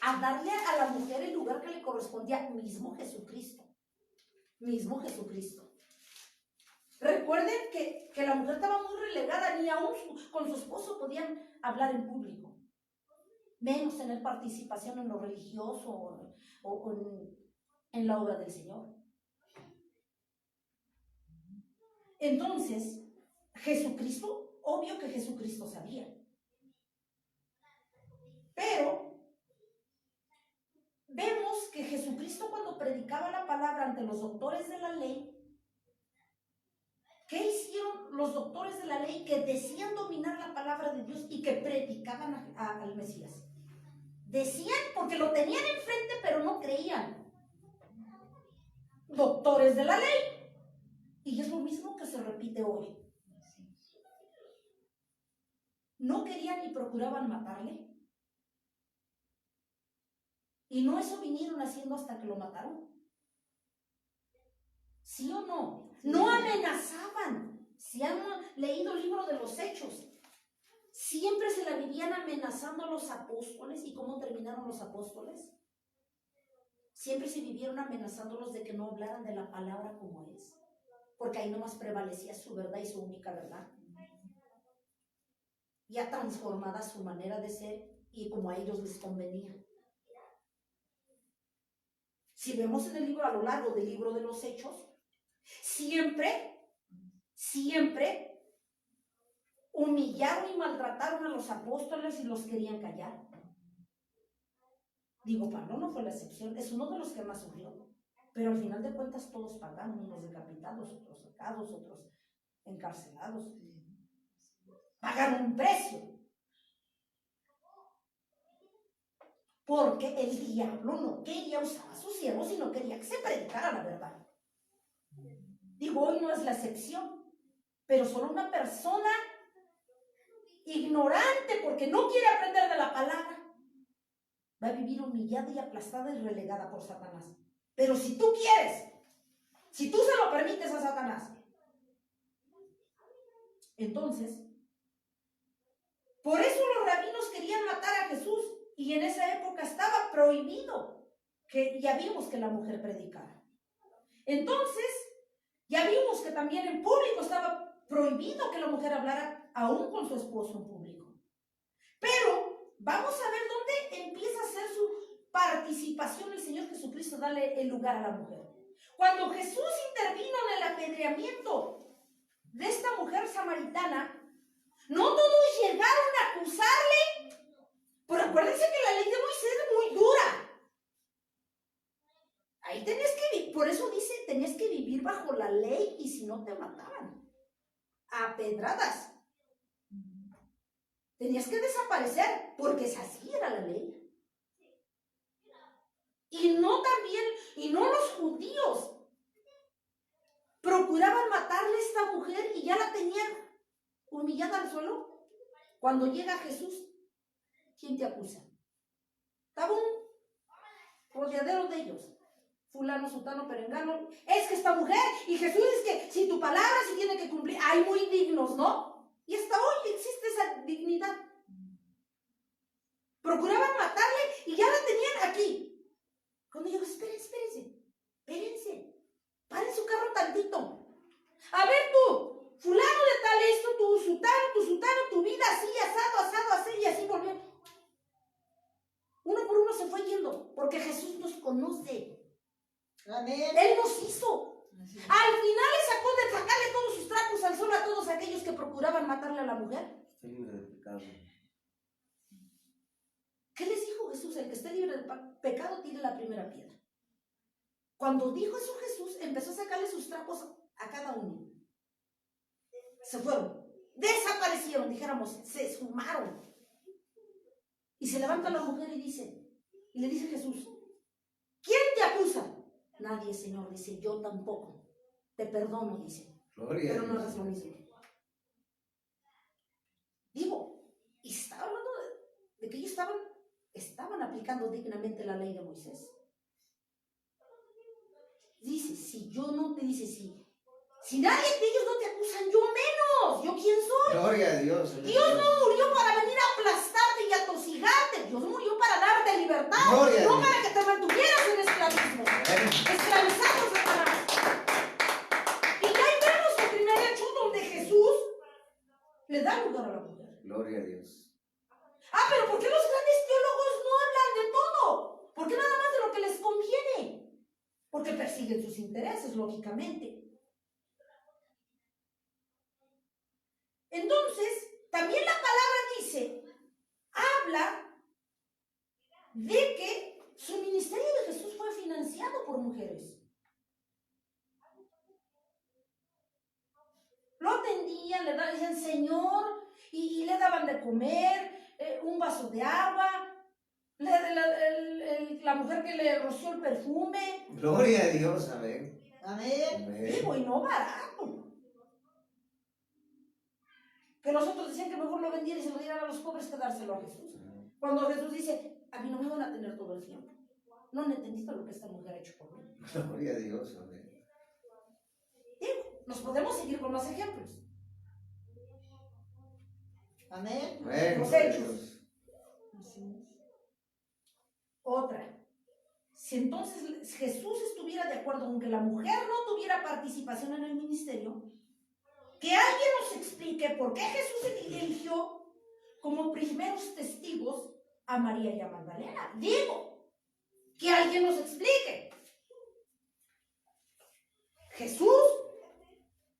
S1: a darle a la mujer el lugar que le correspondía, mismo Jesucristo. Recuerden que la mujer estaba muy relegada, ni aún con su esposo podían hablar en público, menos tener participación en lo religioso o en la obra del Señor. Entonces, Jesucristo, obvio que Jesucristo sabía, pero vemos que Jesucristo, cuando predicaba la palabra ante los doctores de la ley, ¿qué hicieron los doctores de la ley que decían dominar la palabra de Dios y que predicaban al Mesías? Decían porque lo tenían enfrente, pero no creían. Doctores de la ley. Y es lo mismo que se repite hoy. No querían ni procuraban matarle. Y no eso vinieron haciendo hasta que lo mataron. ¿Sí o no? No amenazaban. Si han leído el libro de los Hechos, siempre se la vivían amenazando a los apóstoles. ¿Y cómo terminaron los apóstoles? Siempre se vivieron amenazándolos de que no hablaran de la palabra como es, porque ahí nomás prevalecía su verdad y su única verdad. Ya transformada su manera de ser y como a ellos les convenía. Si vemos en el libro, a lo largo del libro de los Hechos, siempre humillaron y maltrataron a los apóstoles y los querían callar. Digo, Pablo no fue la excepción, es uno de los que más sufrió. Pero al final de cuentas todos pagaron, unos decapitados, otros sacados, otros encarcelados. Pagaron un precio. Porque el diablo no quería usar a sus siervos, sino quería que se predicara la verdad. Digo, hoy no es la excepción, pero solo una persona ignorante, porque no quiere aprender de la palabra, va a vivir humillada y aplastada y relegada por Satanás. Pero si tú quieres, si tú se lo permites a Satanás, entonces, por eso los rabinos querían matar a Jesús, y en esa época estaba prohibido que ya vimos que la mujer predicara. Entonces, ya vimos que también en público estaba prohibido que la mujer hablara aún con su esposo en público. Pero vamos a ver dónde empieza a ser su participación el Señor Jesucristo, darle el lugar a la mujer. Cuando Jesús intervino en el apedreamiento de esta mujer samaritana, no todos llegaron a acusarle, pero acuérdense que la ley de Moisés es muy dura. Ahí por eso dice, tenías que vivir bajo la ley y si no te mataban a pedradas. Tenías que desaparecer porque así era la ley. Y no los judíos procuraban matarle a esta mujer y ya la tenían humillada al suelo. Cuando llega Jesús, ¿quién te acusa? Estaba un rodeadero de ellos. Fulano, sutano, perengano. Es que esta mujer, y Jesús es que si tu palabra se tiene que cumplir. Hay muy dignos, ¿no? Y hasta hoy existe esa dignidad. Procuraban matarle y ya la tenían aquí. Cuando yo digo, espérense. Paren su carro tantito. A ver tú, fulano de tal esto, tu sutano, tu vida así, así, y así volvió. Uno por uno se fue yendo, porque Jesús nos conoce.
S3: Amén.
S1: Él nos hizo. Al final le sacó de sacarle todos sus trapos al sol a todos aquellos que procuraban matarle a la mujer.
S2: Estoy libre de pecado.
S1: ¿Qué les dijo Jesús? El que esté libre de pecado tire la primera piedra. Cuando dijo eso Jesús, empezó a sacarle sus trapos a cada uno. Se fueron, desaparecieron, dijéramos, se esfumaron. Y se levanta la mujer y le dice Jesús, ¿quién te acusa? Nadie, Señor, dice, yo tampoco. Te perdono, dice.
S2: Gloria
S1: Pero
S2: a
S1: no
S2: Dios.
S1: hagas lo mismo. Digo, y se estaba hablando de que ellos estaban aplicando dignamente la ley de Moisés. Dice, si nadie de ellos no te acusan, yo menos. ¿Yo quién soy?
S2: Gloria a Dios.
S1: Dios no murió para venir a aplastarte y a tosigarte. Dios murió para darte libertad,
S2: Gloria a
S1: no
S2: Dios.
S1: para que te mantuvieras en esclavismo. Esclavizado a Satanás. Y ya ahí vemos el primer hecho donde Jesús le da lugar a la mujer.
S2: Gloria a Dios.
S1: Pero ¿por qué los grandes teólogos no hablan de todo? ¿Por qué nada más de lo que les conviene? Porque persiguen sus intereses, lógicamente. Entonces, también la palabra habla de que su ministerio de Jesús fue financiado por mujeres. Lo atendían, le decían Señor, y le daban de comer, un vaso de agua, la mujer que le roció el perfume.
S2: Gloria a Dios. Amén.
S3: Amén.
S2: Amén.
S1: Digo, y no barato. Que los otros decían que mejor lo vendieran y se lo dieran a los pobres que dárselo a Jesús. Cuando Jesús dice, a mí no me van a tener todo el tiempo. No entendiste lo que esta mujer ha hecho por mí.
S2: Gloria a Dios. Amén.
S1: Digo, nos podemos seguir con más ejemplos.
S3: Amén.
S2: Amén.
S1: Los
S2: Gloria a
S1: hechos.
S2: Dios.
S1: Otra. Si entonces Jesús estuviera de acuerdo con que la mujer no tuviera participación en el ministerio, que alguien nos explique por qué Jesús eligió como primeros testigos a María y a Magdalena. Digo, que alguien nos explique. Jesús,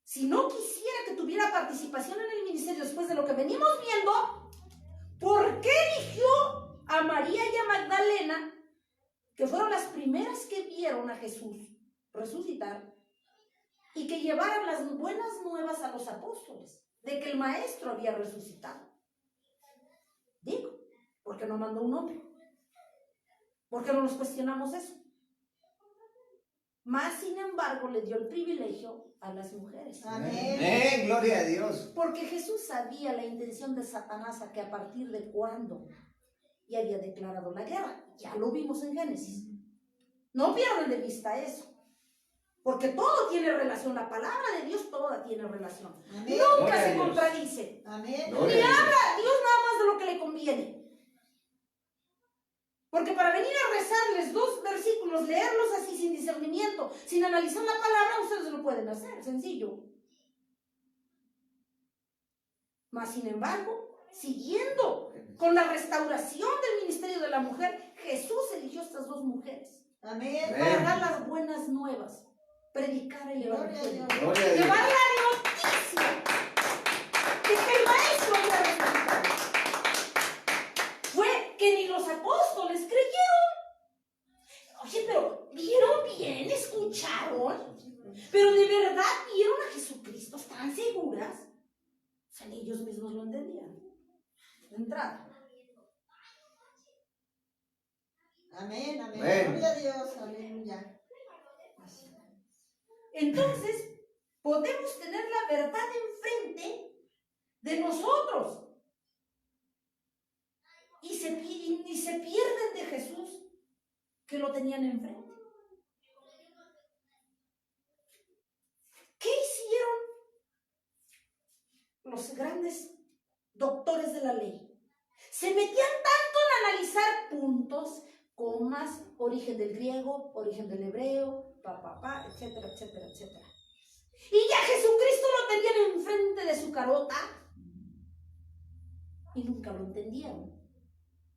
S1: si no quisiera que tuviera participación en el ministerio después de lo que venimos viendo, ¿por qué eligió a María y a Magdalena, que fueron las primeras que vieron a Jesús resucitar, y que llevaran las buenas nuevas a los apóstoles de que el maestro había resucitado? Digo, ¿por qué no mandó un hombre? ¿Por qué no nos cuestionamos eso? Más sin embargo le dio el privilegio a las mujeres.
S3: Amén.
S2: Amén. Gloria a Dios.
S1: Porque Jesús sabía la intención de Satanás, a que a partir de cuándo y había declarado la guerra. Ya lo vimos en Génesis. No pierdan de vista eso. Porque todo tiene relación. La palabra de Dios toda tiene relación.
S3: Amén.
S1: Nunca
S2: Gloria a
S1: se
S2: Dios.
S1: contradice.
S3: Amén.
S2: Gloria
S1: Ni
S2: a Dios.
S1: habla Dios nada más de lo que le conviene. Porque para venir a rezarles 2 versículos, leerlos así sin discernimiento, sin analizar la palabra, ustedes lo pueden hacer, sencillo. Mas sin embargo, siguiendo con la restauración del ministerio de la mujer, Jesús eligió a estas 2 mujeres
S3: Amén.
S1: para dar las buenas nuevas, predicar el
S3: Gloria a
S1: evangelio,
S3: Dios.
S2: Gloria a Dios.
S1: llevar la noticia de que el maestro había resucitado. Fue que ni los apóstoles creyeron. Oye, pero ¿vieron bien? ¿Escucharon? ¿Pero de verdad vieron a Jesucristo? ¿Están seguras? O sea, ni ellos mismos lo entendían. De entrada.
S3: Amén, amén.
S2: Amén.
S3: Gloria a Dios, aleluya.
S1: Entonces, podemos tener la verdad enfrente de nosotros. Y se pierden de Jesús que lo tenían enfrente. ¿Qué hicieron los grandes doctores de la ley? Se metían tanto en analizar puntos, comas, origen del griego, origen del hebreo, etcétera, etcétera, etcétera. Y ya Jesucristo lo tenían enfrente de su carota y nunca lo entendieron.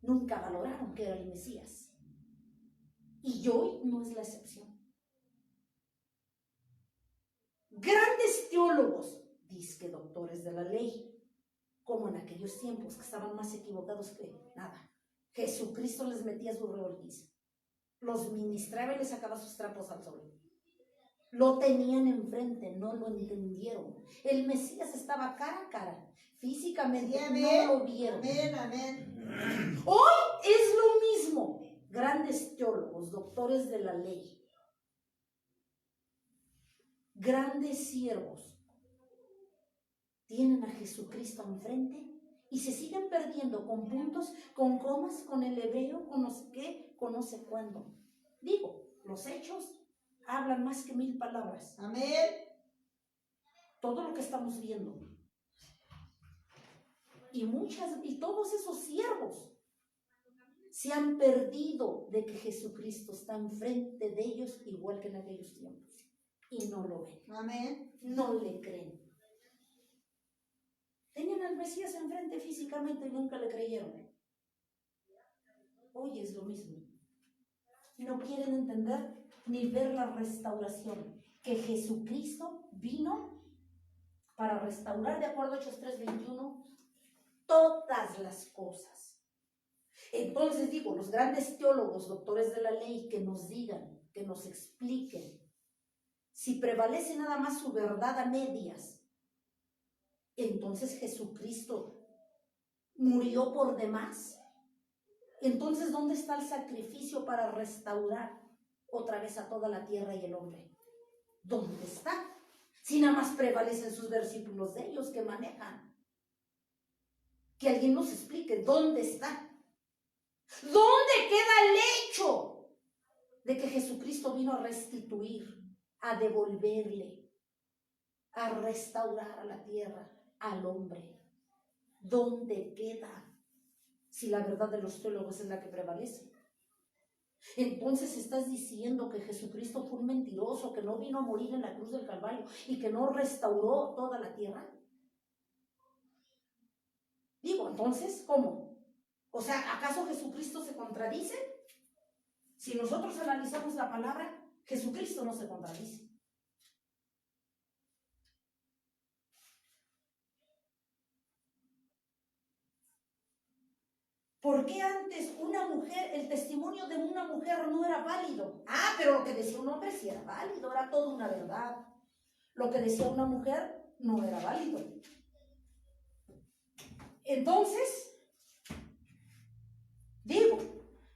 S1: Nunca valoraron que era el Mesías. Y hoy no es la excepción. Grandes teólogos, dizque doctores de la ley, como en aquellos tiempos que estaban más equivocados que nada. Jesucristo les metía su revolviza, los ministraba y les sacaba sus trapos al sol. Lo tenían enfrente, no lo entendieron. El Mesías estaba cara a cara, físicamente,
S3: Sí, amén.
S1: no lo vieron.
S3: Amén, amén.
S1: Hoy es lo mismo. Grandes teólogos, doctores de la ley, grandes siervos, tienen a Jesucristo enfrente y se siguen perdiendo con puntos, con comas, con el hebreo, con no sé qué, con no sé cuándo. Digo, los hechos hablan más que 1000 palabras.
S3: Amén.
S1: Todo lo que estamos viendo. Y todos esos siervos se han perdido de que Jesucristo está enfrente de ellos igual que en aquellos tiempos. Y no lo ven.
S3: Amén.
S1: No le creen. Tenían al Mesías enfrente físicamente y nunca le creyeron. Hoy es lo mismo. No quieren entender ni ver la restauración. Que Jesucristo vino para restaurar, de acuerdo a Hechos 3:21, todas las cosas. Entonces digo, los grandes teólogos, doctores de la ley, que nos digan, que nos expliquen, si prevalece nada más su verdad a medias, entonces Jesucristo murió por demás. Entonces, ¿dónde está el sacrificio para restaurar otra vez a toda la tierra y el hombre? ¿Dónde está? Si nada más prevalecen sus versículos de ellos que manejan. Que alguien nos explique dónde está. ¿Dónde queda el hecho de que Jesucristo vino a restituir, a devolverle, a restaurar a la tierra, al hombre? ¿Dónde queda? Si la verdad de los teólogos es la que prevalece. Entonces estás diciendo que Jesucristo fue un mentiroso, que no vino a morir en la cruz del Calvario y que no restauró toda la tierra. Digo, entonces, ¿cómo? O sea, ¿acaso Jesucristo se contradice? Si nosotros analizamos la palabra, Jesucristo no se contradice. ¿Por qué antes una mujer, el testimonio de una mujer no era válido? Ah, pero lo que decía un hombre sí era válido, era toda una verdad. Lo que decía una mujer no era válido. Entonces, digo,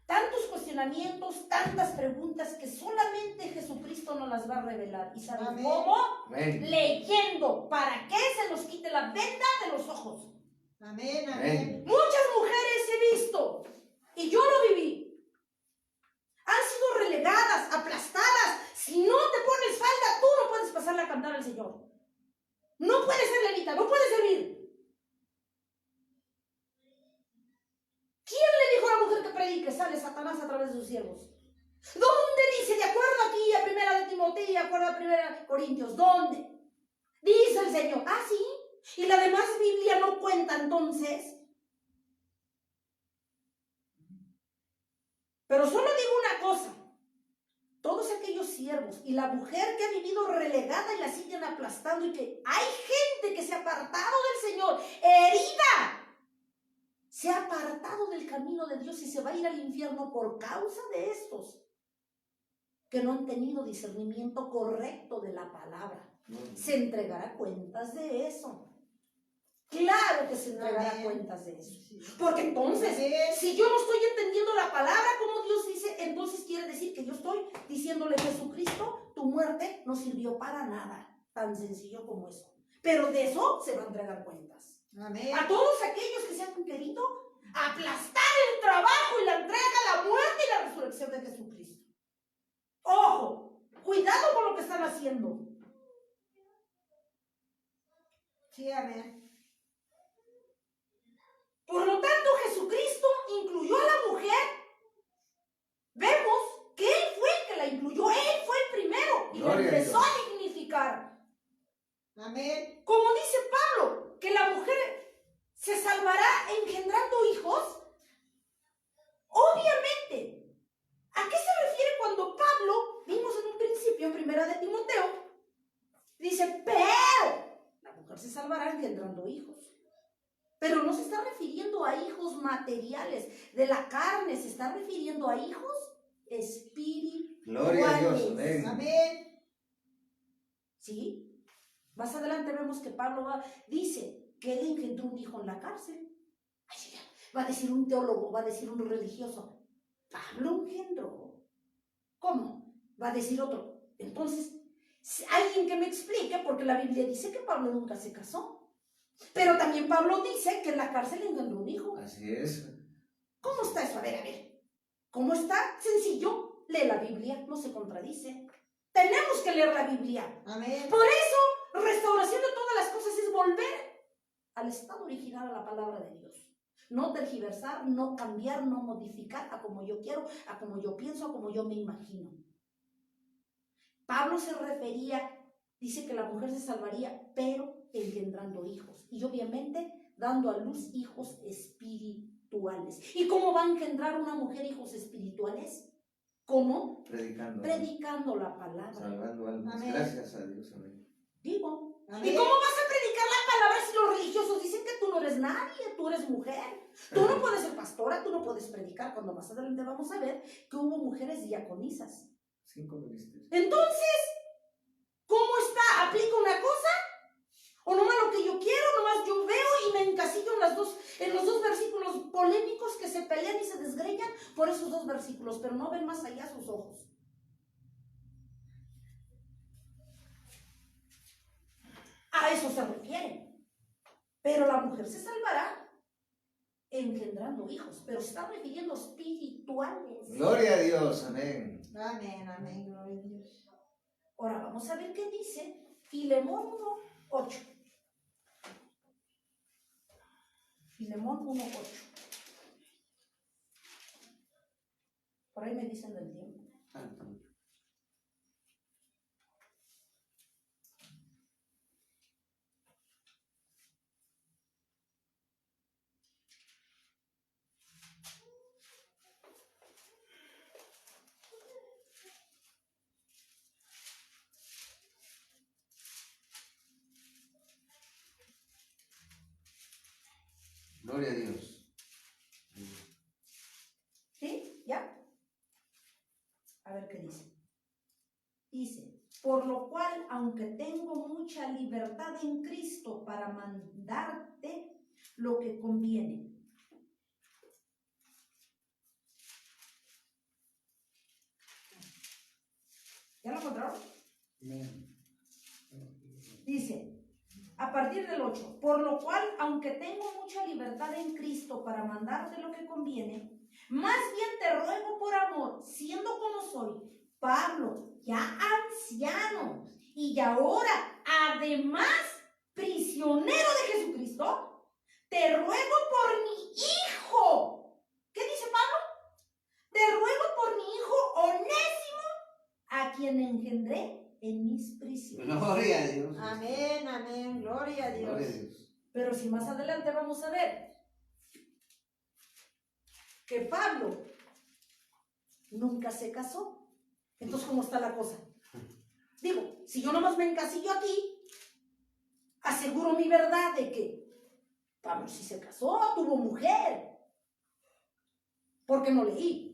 S1: tantos cuestionamientos, tantas preguntas que solamente Jesucristo nos las va a revelar. ¿Y saben
S3: Amén.
S1: cómo?
S2: Amén.
S1: Leyendo, para que se nos quite la venda de los ojos.
S3: Amén,
S2: Amén.
S3: amén.
S1: Muchas mujeres he visto, y yo lo viví, han sido relegadas, aplastadas. Si no te pones falda, tú no puedes pasarle a cantar al Señor. No puedes ser levita, no puedes servir. ¿Quién le dijo a la mujer que predique? Sale Satanás a través de sus siervos. ¿Dónde dice? De acuerdo aquí a 1 de Timoteo, de acuerdo a 1 de Corintios. ¿Dónde? Dice el Señor. Ah, sí. ¿Y la demás Biblia no cuenta entonces? Pero solo digo una cosa. Todos aquellos siervos y la mujer que ha vivido relegada y la siguen aplastando, y que hay gente que se ha apartado del Señor, herida, se ha apartado del camino de Dios y se va a ir al infierno por causa de estos que no han tenido discernimiento correcto de la palabra. Se entregará cuentas de eso. Claro que se entregará
S3: Amén.
S1: cuentas de eso. Porque entonces,
S3: Amén.
S1: si yo no estoy entendiendo la palabra como Dios dice, entonces quiere decir que yo estoy diciéndole, Jesucristo, tu muerte no sirvió para nada, tan sencillo como eso. Pero de eso se va a entregar cuentas.
S3: Amén.
S1: A todos aquellos que se han querido aplastar el trabajo y la entrega, la muerte y la resurrección de Jesucristo. Ojo, cuidado con lo que están haciendo.
S3: Sí, amén.
S1: Por lo tanto, Jesucristo incluyó a la mujer. Vemos que Él fue el que la incluyó, Él fue el primero y la
S2: Gloria a
S1: empezó
S2: Dios.
S1: a dignificar.
S3: Amén.
S1: Como dice Pablo, que la mujer se salvará engendrando hijos. Obviamente, ¿a qué se refiere cuando Pablo, vimos en un principio en Primera de Timoteo, dice, pero la mujer se salvará engendrando hijos? Pero no se está refiriendo a hijos materiales de la carne, se está refiriendo a hijos espirituales.
S2: Gloria a Dios. Amén.
S3: Amén.
S1: ¿Sí? Más adelante vemos que Pablo dice que él engendró un hijo en la cárcel. Ay, ya, va a decir un teólogo, va a decir un religioso. Pablo engendró. ¿Cómo? Va a decir otro. Entonces, alguien que me explique, porque la Biblia dice que Pablo nunca se casó. Pero también Pablo dice que en la cárcel engendró un hijo.
S2: Así es.
S1: ¿Cómo está eso? A ver. ¿Cómo está? Sencillo. Lee la Biblia, no se contradice. Tenemos que leer la Biblia.
S3: Amén.
S1: Por eso, restauración de todas las cosas es volver al estado original, a la palabra de Dios. No tergiversar, no cambiar, no modificar a como yo quiero, a como yo pienso, a como yo me imagino. Pablo se refería, dice que la mujer se salvaría, pero engendrando hijos. Y obviamente dando a luz hijos espirituales. ¿Y cómo va a engendrar una mujer hijos espirituales? ¿Cómo?
S2: Predicando.
S1: Predicando la palabra.
S2: Salvando almas.
S3: Amén.
S2: Gracias a Dios. Amén.
S1: Digo.
S3: Amén.
S1: ¿Y cómo vas a predicar la palabra si los religiosos dicen que tú no eres nadie, tú eres mujer? Tú no puedes ser pastora, tú no puedes predicar. Cuando más adelante vamos a ver que hubo mujeres diaconisas.
S2: 5 ministerios.
S1: Entonces, ¿cómo está? ¿Aplica una cosa? ¿O nomás lo que yo quiero, nomás yo veo y me encasillo en los dos versículos polémicos que se pelean y se desgreñan por esos dos versículos, pero no ven más allá sus ojos? A eso se refiere. Pero la mujer se salvará engendrando hijos, pero se está refiriendo a espirituales.
S2: Gloria a Dios. Amén.
S3: Amén. Amén. Gloria a Dios.
S1: Ahora vamos a ver qué dice Filemón 1:8. Filemón 1:8. Por ahí me dicen del tiempo.
S2: Gloria a Dios.
S1: ¿Sí? ¿Ya? A ver qué dice. Dice, por lo cual, aunque tengo mucha libertad en Cristo para mandarte lo que conviene. ¿Ya lo encontraron? Dice, a partir del 8, por lo cual, aunque tengo mucha libertad en Cristo para mandarte lo que conviene, más bien te ruego por amor, siendo como soy, Pablo, ya anciano, y ahora, además, prisionero de Jesucristo, te ruego por mi hijo. ¿Qué dice Pablo? Te ruego por mi hijo Onésimo, a quien engendré en mis prisiones.
S2: Gloria a Dios.
S3: Amén. Amén. Gloria a Dios.
S2: Gloria a Dios.
S1: Pero si más adelante vamos a ver que Pablo nunca se casó. Entonces, ¿cómo está la cosa? Digo, si yo nomás me encasillo aquí, aseguro mi verdad de que Pablo sí se casó, tuvo mujer. Porque no leí.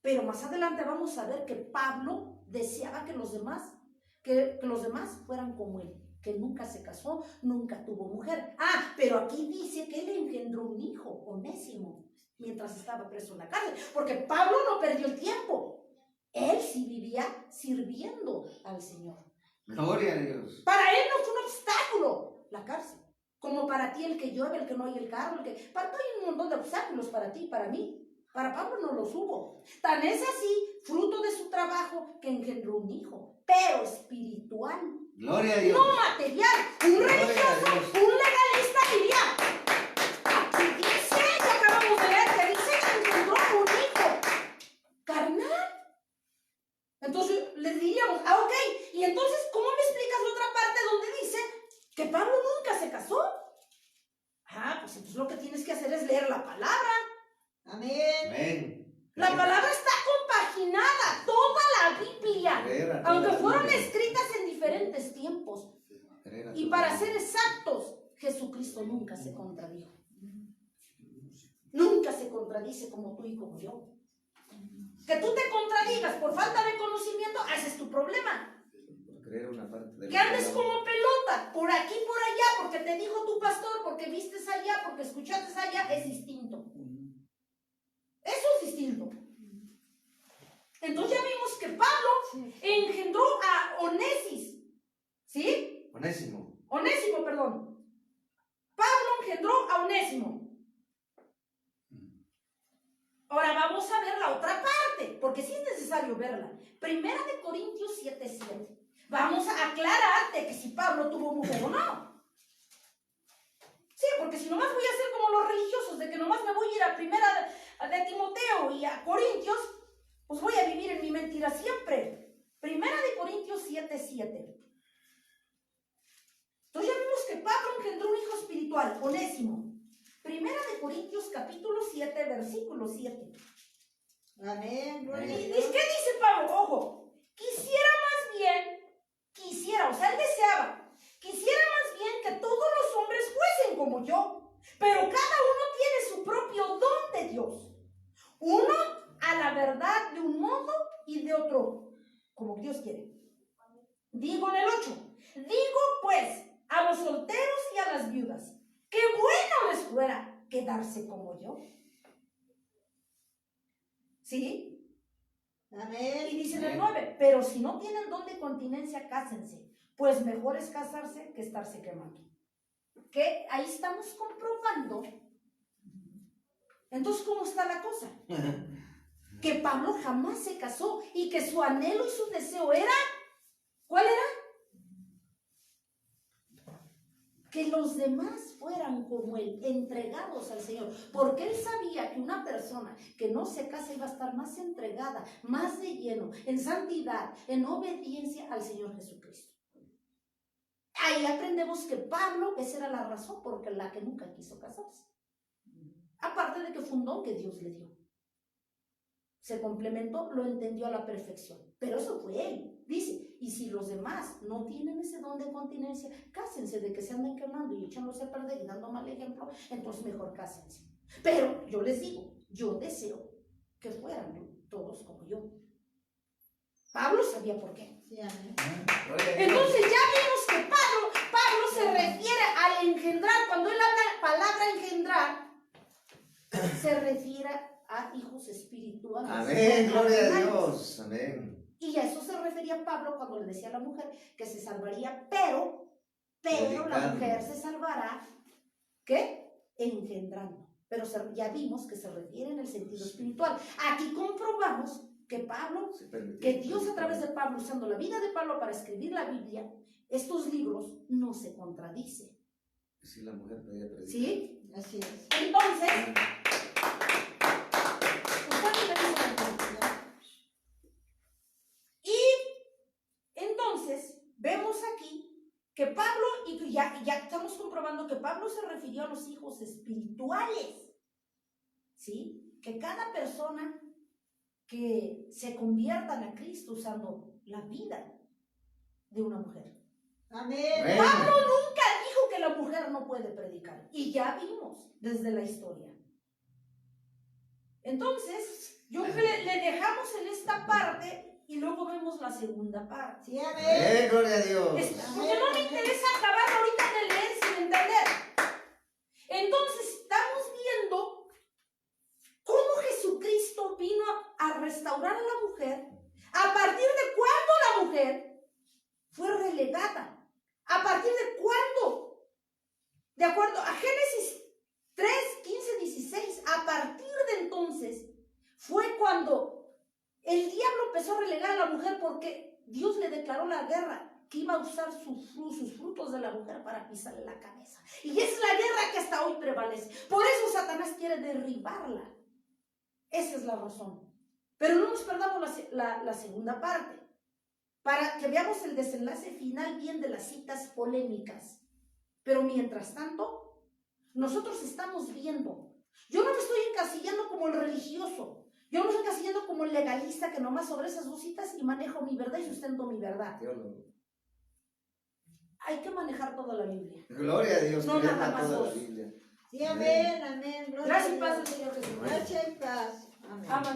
S1: Pero más adelante vamos a ver que Pablo deseaba que los demás, que los demás fueran como él, que nunca se casó, nunca tuvo mujer. Ah, pero aquí dice que él engendró un hijo, Onésimo. mientras estaba preso en la cárcel, porque Pablo no perdió el tiempo. Él sí vivía sirviendo al Señor.
S2: Gloria a Dios.
S1: Para él no fue un obstáculo la cárcel, como para ti el que llueve, el que no hay el carro, para ti hay un montón de obstáculos para ti, para mí. Para Pablo no los hubo. Tan es así, fruto de su trabajo, que engendró un hijo, pero espiritual,
S2: Gloria a Dios.
S1: no material. Un
S2: Gloria a
S1: religioso,
S2: Dios.
S1: un legalista diría, aquí dice, que acabamos de leer, que dice que engendró un hijo carnal. Entonces le diríamos, ok, y entonces, ¿cómo me explicas la otra parte donde dice que Pablo nunca se casó? Pues entonces lo que tienes que hacer es leer la palabra.
S3: Amén.
S2: Amén.
S1: La palabra está compaginada, toda la Biblia,
S2: Creer a toda
S1: aunque
S2: la
S1: fueron
S2: Biblia.
S1: escritas en diferentes tiempos.
S2: Creer a
S1: Y
S2: toda
S1: para
S2: la
S1: ser
S2: Biblia.
S1: exactos, Jesucristo nunca se contradijo. Nunca se contradice como tú y como yo. Que tú te contradigas por falta de conocimiento, ese es tu problema.
S2: Por creer una parte de la
S1: Que andes
S2: palabra.
S1: como pelota, por aquí, por allá, porque te dijo tu pastor, porque vistes allá, porque escuchaste allá, es distinto. Eso es distinto. Entonces ya vimos que Pablo engendró a Onésimo, ¿sí? Onésimo, perdón. Pablo engendró a Onésimo. Ahora vamos a ver la otra parte, porque sí es necesario verla. Primera de Corintios 7:7. Vamos a aclararte que si Pablo tuvo mujer o no. Sí, porque si nomás voy a ser como los religiosos, de que nomás me voy a ir a primera de Timoteo y a Corintios, pues voy a vivir en mi mentira siempre. Primera de Corintios 7:7. Entonces ya vimos que Pablo engendró un hijo espiritual, Onésimo. Primera de Corintios capítulo 7, versículo 7.
S3: Amén. Gloria a
S1: ¿Y
S3: Dios.
S1: qué dice Pablo? Ojo, quisiera, o sea, él deseaba, quisiera más bien que todos los hombres fuesen como yo, pero cada uno tiene su propio don de Dios. Uno a la verdad de un modo y de otro, como Dios quiere. Digo en el 8, digo pues a los solteros y a las viudas, qué bueno les fuera quedarse como yo. ¿Sí?
S3: Amén.
S1: Y dice en el 9, pero si no tienen don de continencia, cásense, pues mejor es casarse que estarse quemando. Que ahí estamos comprobando. Entonces, ¿cómo está la cosa? Que Pablo jamás se casó y que su anhelo y su deseo era, ¿cuál era? Que los demás fueran como él, entregados al Señor, porque él sabía que una persona que no se casa iba a estar más entregada, más de lleno, en santidad, en obediencia al Señor Jesucristo. Ahí aprendemos que Pablo, esa era la razón por la que nunca quiso casarse. Aparte de que fue un don que Dios le dio. Se complementó, lo entendió a la perfección. Pero eso fue él. Dice, y si los demás no tienen ese don de continencia, cásense, de que se anden quemando y echándose a perder y dando mal ejemplo, entonces mejor cásense. Pero yo les digo, yo deseo que fueran todos como yo. Pablo sabía por qué.
S3: Sí, amén.
S2: Gloria a Dios.
S1: Entonces ya vimos que Pablo se refiere al engendrar, cuando él habla la palabra engendrar, se refiere a hijos espirituales.
S2: Amén. Gloria a
S1: carnales.
S2: Dios. Amén.
S1: Y a eso se refería Pablo cuando le decía a la mujer que se salvaría, pero la
S2: Predicando.
S1: mujer se salvará, ¿qué? Engendrando. Pero ya vimos que se refiere en el sentido espiritual. Aquí comprobamos que Pablo,
S2: Se permitió.
S1: que Dios a través de Pablo, usando la vida de Pablo para escribir la Biblia, estos libros no se contradicen.
S2: Si la mujer podía predicar.
S1: ¿Sí?
S3: Así es.
S1: Entonces, usted me dice la Biblia. Y entonces vemos aquí que Pablo, y ya estamos comprobando que Pablo se refirió a los hijos espirituales, ¿sí? Que cada persona que se conviertan a Cristo usando la vida de una mujer.
S3: Amén.
S2: Amén.
S1: Pablo nunca dijo que la mujer no puede predicar, y ya vimos desde la historia. Entonces, yo creo que le dejamos en esta parte y luego vemos la segunda parte.
S3: Sí, amén.
S2: Amén. Gloria a Dios.
S1: Porque no me interesa acabar ahorita de leer sin entender. Entonces, estamos viendo restaurar a la mujer, a partir de cuándo la mujer fue relegada, a partir de cuándo, de acuerdo a Génesis 3, 15, 16, a partir de entonces fue cuando el diablo empezó a relegar a la mujer porque Dios le declaró la guerra, que iba a usar sus frutos de la mujer para pisarle la cabeza. Y es la guerra que hasta hoy prevalece. Por eso Satanás quiere derribarla. Esa es la razón. Pero no nos perdamos la segunda parte, para que veamos el desenlace final bien de las citas polémicas. Pero mientras tanto, nosotros estamos viendo. Yo no me estoy encasillando como el religioso. Yo no me estoy encasillando como el legalista que nomás sobre esas dos citas y manejo mi verdad y sustento mi verdad.
S2: Teólogo.
S1: Hay que manejar toda la Biblia.
S2: Gloria a Dios.
S1: No,
S2: que
S1: nada
S2: llama
S1: más
S2: toda
S1: vos.
S2: la Biblia.
S3: Sí, amén, amén. Gloria
S1: Gracias
S3: a
S1: y paz
S3: Dios.
S1: del Señor Jesús.
S3: Gracias y paz. Amén.
S1: Amén.